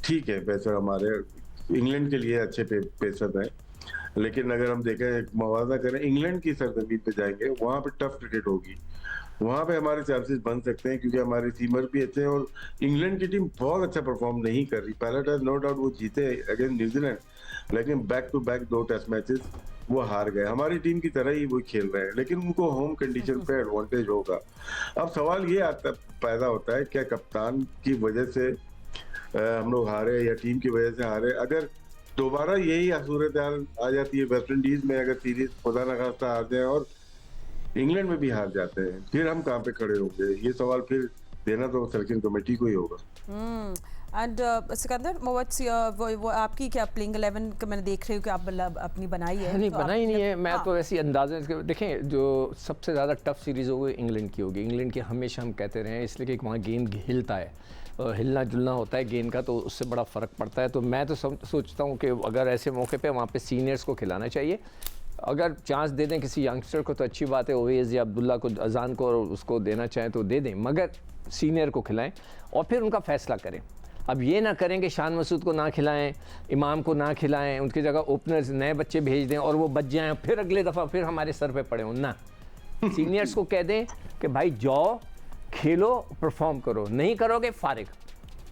Speaker 3: ठीक है, पेसर हमारे इंग्लैंड के लिए अच्छे पेसर हैं, लेकिन अगर हम देखें, मुआवजा करें, इंग्लैंड की सरजमीन पे जाएंगे, वहाँ पे टफ क्रिकेट होगी, वहाँ पे हमारे चांसेस बन सकते हैं, क्योंकि हमारे सीमर भी अच्छे हैं, और इंग्लैंड की टीम बहुत अच्छा परफॉर्म नहीं कर रही। पहला टेस्ट नो डाउट वो जीते अगेंस्ट न्यूजीलैंड, लेकिन back to back 2 test matches वो हार गए। हमारी टीम की तरह ही वो खेल रहे हैं, लेकिन उनको होम कंडीशन पे एडवांटेज होगा। अब सवाल ये पैदा होता है, क्या कप्तान की वजह से हम लोग हारे या टीम की वजह से हारे? अगर दोबारा यही सूरत आ जाती है वेस्ट इंडीज में, अगर सीरीज खुदा न खास्ता हारते हैं और इंग्लैंड में भी हार जाते हैं, फिर हम कहाँ पे खड़े होंगे? ये सवाल फिर देना तो सिलेक्शन कमेटी को ही होगा।
Speaker 1: एंड सिकंदर, वो आपकी क्या प्लेइंग 11 का मैंने देख रही हूँ कि आप अपनी बनाई है?
Speaker 4: नहीं,
Speaker 1: तो
Speaker 4: बनाई नहीं है, मैं
Speaker 1: हाँ।
Speaker 4: तो ऐसी अंदाज़े देखें, जो सबसे ज़्यादा टफ सीरीज़ होगी इंग्लैंड की होगी। इंग्लैंड की हमेशा हम कहते रहे हैं, इसलिए कि वहाँ गेंद हिलता है, हिलना जुलना होता है गेंद का, तो उससे बड़ा फ़र्क पड़ता है। तो मैं तो सोचता हूँ कि अगर ऐसे मौके पे वहाँ पे सीनियर्स को खिलाना चाहिए। अगर चांस दे दें किसी यंगस्टर को तो अच्छी बात है, ओवेस या अब्दुल्ला को, अजान को, और उसको देना चाहें तो दे दें, मगर सीनियर को खिलाएं और फिर उनका फ़ैसला करें। अब ये ना करें कि शान मसूद को ना खिलाएं, इमाम को ना खिलाएं, उनकी जगह ओपनर्स नए बच्चे भेज दें और वो बच जाएँ, फिर अगले दफ़ा फिर हमारे सर पे पड़े हों ना। सीनियर्स को कह दें कि भाई जाओ, खेलो, परफॉर्म करो, नहीं करोगे फारिग,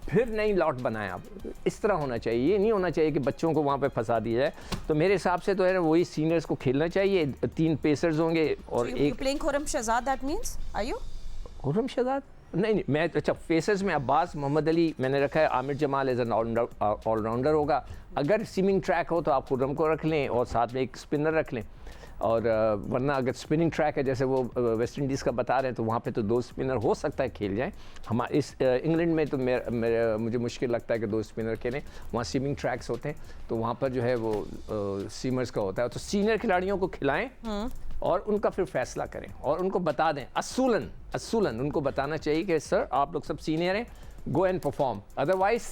Speaker 4: फिर नई लॉट बनाएं आप। इस तरह होना चाहिए, ये नहीं होना चाहिए कि बच्चों को वहाँ पे फंसा दिया जाए। तो मेरे हिसाब से तो है वही सीनियर्स को खेलना चाहिए। 3 पेसर्स होंगे और एक
Speaker 1: playing Khurram Shahzad, that means are you
Speaker 4: Khurram Shahzad? नहीं, मैं अच्छा पेसर्स में अब्बास, मोहम्मद अली मैंने रखा है, Aamir Jamal as an allrounder होगा। अगर स्पिनिंग ट्रैक हो तो आप खुरम को रख लें और साथ में एक स्पिनर रख लें, और वरना अगर स्पिनिंग ट्रैक है जैसे वो वेस्ट इंडीज़ का बता रहे हैं, तो वहाँ पे तो 2 स्पिनर हो सकता है खेल जाएं। हमारे इस इंग्लैंड में तो मुझे मुश्किल लगता है कि 2 स्पिनर खेलें, वहाँ स्विमिंग ट्रैक्स होते हैं, तो वहाँ पर जो है वो सीमर्स का होता है। तो सीनियर खिलाड़ियों को खिलाएं और उनका फिर फैसला करें और उनको बता दें, असूलन उनको बताना चाहिए कि सर आप लोग सब सीनियर हैं, गो एंड परफॉर्म, अदरवाइज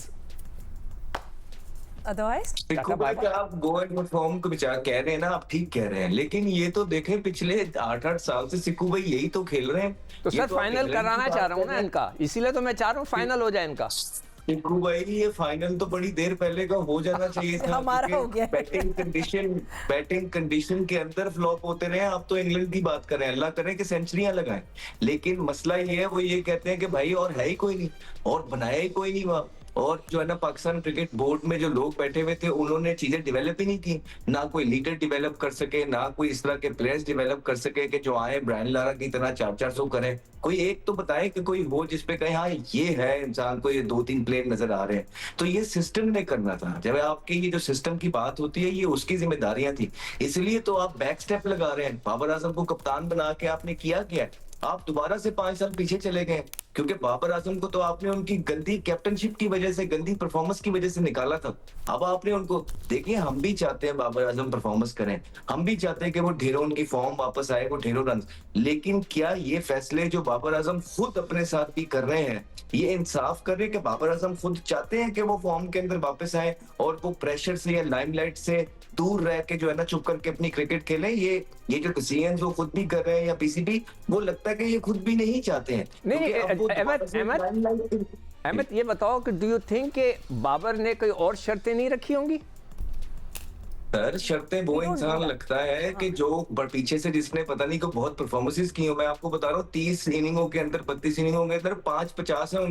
Speaker 2: आप गो एंड परफॉर्म को विचार कह रहे हैं ना, आप ठीक कह रहे हैं, लेकिन ये तो देखें पिछले 8-8 साल से सिक्कू भाई यही तो खेल रहे हैं।
Speaker 4: तो सर फाइनल कराना चाह रहा हूँ ना इनका, इसीलिए तो मैं चाह रहा हूँ फाइनल हो जाए इनका।
Speaker 2: सिक्कू भाई ये फाइनल तो बड़ी देर पहले का हो जाना चाहिए था।
Speaker 1: हमारा हो गया।
Speaker 2: बैटिंग कंडीशन के अंदर फ्लॉप होते रहे। आप तो इंग्लैंड की बात करें, अल्लाह करे कि सेंचुरियां लगाएं, लेकिन मसला ये है, वो ये कहते हैं कि भाई और है ही कोई नहीं, और बनाया ही कोई नहीं वहां। और जो है ना, पाकिस्तान क्रिकेट बोर्ड में जो लोग बैठे हुए थे, उन्होंने चीजें डेवलप ही नहीं की, ना कोई लीडर डेवलप कर सके, ना कोई इस तरह के प्लेयर्स डेवलप कर सके कि जो आए ब्रायन लारा की तरह 400 करें। कोई एक तो बताए कि कोई हो जिसपे कहे हाँ ये है इंसान को, ये 2-3 प्लेयर नजर आ रहे हैं। तो ये सिस्टम ने करना था। जब आपकी ये जो सिस्टम की बात होती है, ये उसकी जिम्मेदारियां थी, इसलिए तो आप बैक स्टेप लगा रहे हैं। बाबर आजम को कप्तान बना के आपने किया क्या? आप दोबारा से 5 साल पीछे चले गए, क्योंकि बाबर आजम को तो आपने उनकी गंदी कैप्टनशिप की वजह से, गंदी परफॉर्मेंस की वजह से निकाला था। अब आपने उनको, देखिए हम भी चाहते हैं बाबर आजम परफॉर्मेंस करें, हम भी चाहते हैं कि वो ढेरों उनकी फॉर्म वापस आए, वो ढेरों रन, लेकिन क्या ये फैसले जो बाबर आजम खुद अपने साथ भी कर रहे हैं, ये इंसाफ कर रहे हैं कि बाबर आजम खुद चाहते हैं कि वो फॉर्म के अंदर वापस आए और वो प्रेशर से या लाइमलाइट से दूर रह के जो है ना चुप करके अपनी क्रिकेट खेलें? ये जो डिसीजन वो खुद भी कर रहे हैं या पीसीबी, वो लगता है कि ये खुद भी नहीं चाहते हैं।
Speaker 4: नहीं,
Speaker 2: क्योंकि अब वो दोबारा से limelight-
Speaker 4: अहमद ये बताओ कि डू यू थिंक कि बाबर ने कोई और शर्तें नहीं रखी होंगी?
Speaker 2: सर शर्तें वो
Speaker 1: नहीं,
Speaker 2: इंसान
Speaker 1: नहीं।
Speaker 2: लगता है कि जो पीछे से जिसने पता नहीं को बहुत परफॉर्मेंसेस की हो, मैं आपको बता रहा हूँ 30 इनिंगों के अंदर 32 इनिंगों के अंदर 5-50 है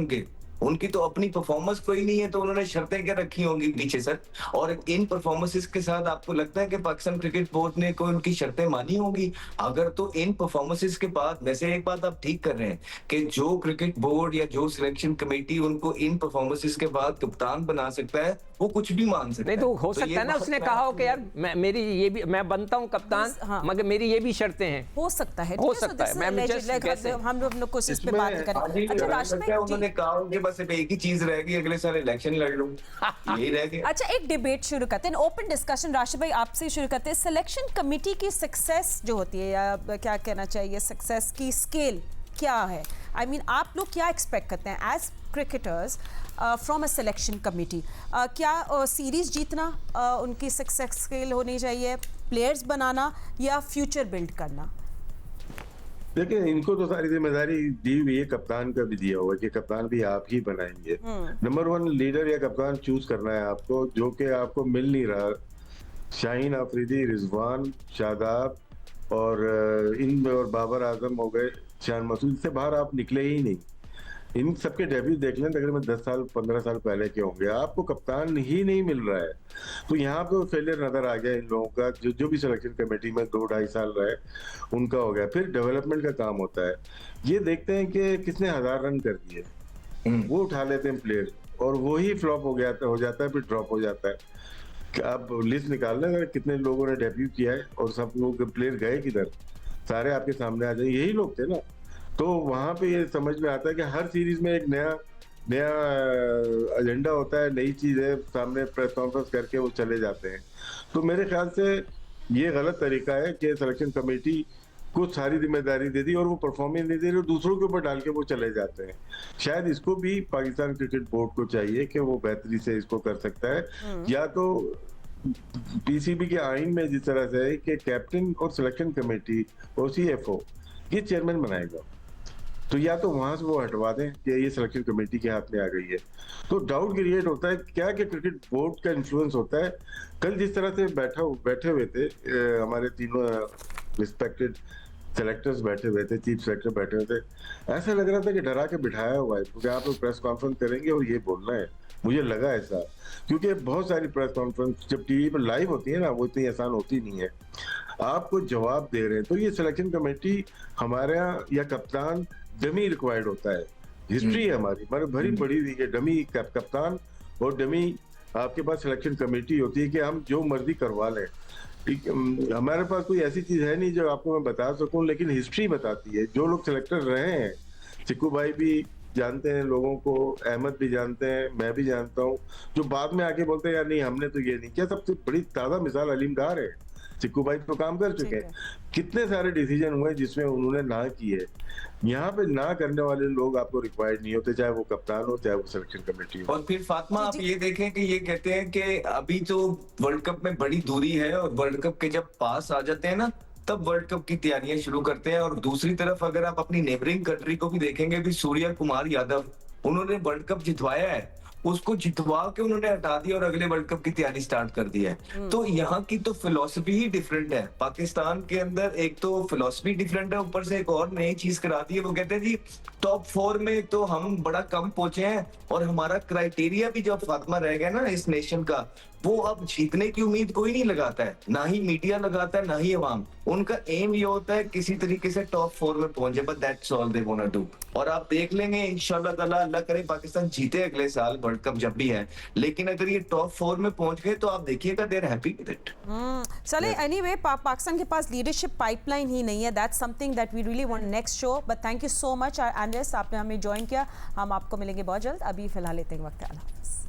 Speaker 2: उनकी तो अपनी परफॉर्मेंस कोई नहीं है, तो उन्होंने शर्तें क्या रखी होंगी पीछे सर? और इन परफॉर्मेंसेस के साथ आपको लगता है कि पाकिस्तान क्रिकेट बोर्ड ने कोई उनकी शर्तें मानी होंगी? अगर तो इन परफॉर्मेंसेस के बाद, वैसे एक बात आप ठीक कर रहे हैं कि जो क्रिकेट बोर्ड या जो सिलेक्शन कमेटी उनको इन परफॉर्मेंसेस के बाद कप्तान बना सकता है, वो कुछ भी मान सकता है।
Speaker 4: नहीं तो हो
Speaker 2: ये
Speaker 4: सकता है ना
Speaker 2: बात
Speaker 4: उसने
Speaker 2: मैं
Speaker 4: कहा हो
Speaker 2: आपको-
Speaker 4: कि यार मेरी ये भी, मैं बनता हूँ कप्तान,
Speaker 1: हाँ।
Speaker 4: मगर मेरी ये भी शर्तें हैं।
Speaker 1: हो सकता है,
Speaker 4: हो
Speaker 1: ठीक so
Speaker 4: सकता है,
Speaker 1: this is
Speaker 4: मैं
Speaker 1: alleged,
Speaker 4: just
Speaker 1: like,
Speaker 4: guessing।
Speaker 1: हम लोग कुछ इस पे
Speaker 3: इसमें
Speaker 1: बात नहीं
Speaker 2: हाँ
Speaker 1: करें।
Speaker 2: जी,
Speaker 1: अच्छा
Speaker 2: मुझे
Speaker 1: राशिद
Speaker 2: लगता है
Speaker 1: भाई
Speaker 2: उन्होंने कहा कि बस अब एक ही चीज रह गई, अगले साल इलेक्शन लड़ लूं, यही रह गया।
Speaker 1: अच्छा एक डिबेट शुरू करते हैं, ओपन डिस्कशन। राशिद भाई आपसे शुरू करते हैं। सिलेक्शन कमेटी की सक्सेस जो होती है, या क्या कहना चाहिए, सक्सेस की स्केल क्या है? आई मीन आप लोग क्या एक्सपेक्ट करते हैं as cricketers from a selection committee? क्या सीरीज जीतना उनकी सक्सेस स्केल होनी चाहिए, प्लेयर्स बनाना, या फ्यूचर बिल्ड करना?
Speaker 3: देखिए इनको तो सारी जिम्मेदारी दी हुई है, कप्तान का भी दिया हुआ है कि कप्तान भी आप ही बनाएंगे। नंबर 1 लीडर या कप्तान चूज करना है आपको, जो कि आपको मिल नहीं रहा। शाहीन अफरीदी, रिजवान, शादाब और इन और बाबर आजम हो गए, शान मसूद से बाहर आप निकले ही नहीं। इन सबके डेब्यू देख लें, तकरीबन 10 साल 15 साल पहले के होंगे, आपको कप्तान ही नहीं मिल रहा है। तो यहाँ पे फेलियर नजर आ गया इन लोगों का, जो भी सिलेक्शन कमेटी में 2-2.5 साल रहे उनका हो गया। फिर डेवलपमेंट का काम होता है, ये देखते हैं कि किसने 1000 रन कर दिए, वो उठा लेते हैं प्लेयर, और वो ही फ्लॉप हो जाता है, फिर ड्रॉप हो जाता है। आप लिस्ट निकाल लें कितने लोगों ने डेब्यू किया है और सब लोग प्लेयर गए किधर, सारे आपके सामने आ जाए, यही लोग थे ना। तो वहां पे ये समझ में आता है कि हर सीरीज में एक नया एजेंडा होता है, नई चीज है, सामने प्रेस कॉन्फ्रेंस करके वो चले जाते हैं। तो मेरे ख्याल से ये गलत तरीका है कि सिलेक्शन कमेटी को सारी जिम्मेदारी दे दी और वो परफॉर्मेंस नहीं दे रही, दूसरों के ऊपर डाल के वो चले जाते हैं। शायद इसको भी पाकिस्तान क्रिकेट बोर्ड को चाहिए कि वो बेहतरी से इसको कर सकता है, या तो पीसीबी के आइन में जिस तरह से है कि कैप्टन और सिलेक्शन कमेटी और सीएफओ ये चेयरमैन बनाएगा, तो या तो वहां से वो हटवा दें कि ये सिलेक्शन कमेटी के हाथ में आ गई है। तो डाउट क्रिएट होता है क्या कि क्रिकेट बोर्ड का इन्फ्लुएंस होता है। कल जिस तरह से बैठे हुए थे हमारे तीनों रिस्पेक्टेड सेलेक्टर्स बैठे हुए थे, चीफ सेलेक्टर बैठे हुए थे, ऐसा लग रहा था कि डरा के बिठाया हुआ है क्योंकि आप लोग प्रेस कॉन्फ्रेंस करेंगे और ये बोलना है। मुझे लगा ऐसा, क्योंकि बहुत सारी प्रेस कॉन्फ्रेंस जब टीवी पर लाइव होती है ना, वो इतनी आसान होती नहीं है। आपको जवाब दे रहे हैं, तो ये सिलेक्शन कमेटी हमारे यहाँ या कप्तान डमी रिक्वायर्ड होता है। हिस्ट्री है हमारी भरी पड़ी हुई है, डमी कप्तान और डमी आपके पास सिलेक्शन कमेटी होती है कि हम जो मर्जी करवा लें। हमारे पास कोई ऐसी चीज है नहीं जो आपको मैं बता सकूं, लेकिन हिस्ट्री बताती है। जो लोग सिलेक्टर रहे हैं, चिक्कू भाई भी जानते हैं लोगों को, अहमद भी जानते हैं, मैं भी जानता हूं, जो बाद में आके बोलते हैं यार नहीं हमने तो ये नहीं किया। सबसे बड़ी ताज़ा मिसाल अलीम डार है। चिक्कू भाई तो काम कर चुके हैं, कितने सारे डिसीजन हुए जिसमें उन्होंने ना किए। यहाँ पे ना करने वाले लोग आपको रिक्वायर्ड नहीं होते, चाहे वो कप्तान हो चाहे वो सिलेक्शन कमेटी हो।
Speaker 2: और फिर फातिमा आप ये देखें कि ये कहते हैं कि अभी तो वर्ल्ड कप में बड़ी दूरी है और वर्ल्ड कप के जब पास आ जाते हैं ना, तब वर्ल्ड कप की तैयारियां शुरू करते हैं। और दूसरी तरफ अगर आप अपनी नेबरिंग कंट्री को भी देखेंगे, भी सूर्या कुमार यादव उन्होंने वर्ल्ड कप जितवाया है, उसको जितवा के उन्होंने हटा दिया और अगले वर्ल्ड कप की तैयारी स्टार्ट कर दी है। तो यहाँ की तो फिलॉसफी ही डिफरेंट है। पाकिस्तान के अंदर एक तो फिलॉसफी डिफरेंट है, ऊपर से एक और नई चीज करा दी है। वो कहते हैं जी टॉप 4 में तो हम बड़ा कम पहुंचे हैं और हमारा क्राइटेरिया भी जो फातिमा रह गया ना इस नेशन का, वो अब जीतने की उम्मीद कोई नहीं लगाता है, ना ही मीडिया लगाता है, ना ही अवाम। उनका एम ये होता है किसी तरीके से टॉप 4 में पहुंचे, but that's all they want to do. और आप देख लेंगे इंशाल्लाह ताला, अल्लाह करे पाकिस्तान जीते अगले साल वर्ल्ड कप जब भी है, लेकिन अगर ये टॉप 4 में पहुंच गए तो आप देखिएगा they are happy with it.
Speaker 1: चले एनीवे पाकिस्तान के पास लीडरशिप पाइपलाइन ही नहीं है, that's something that we really want next show. But thank you so much analyst, आपने हमें ज्वाइन किया। हम आपको मिलेंगे बहुत जल्द। अभी फिलहाल लेते हैं वक्त। अल्लाह हाफ़िज़।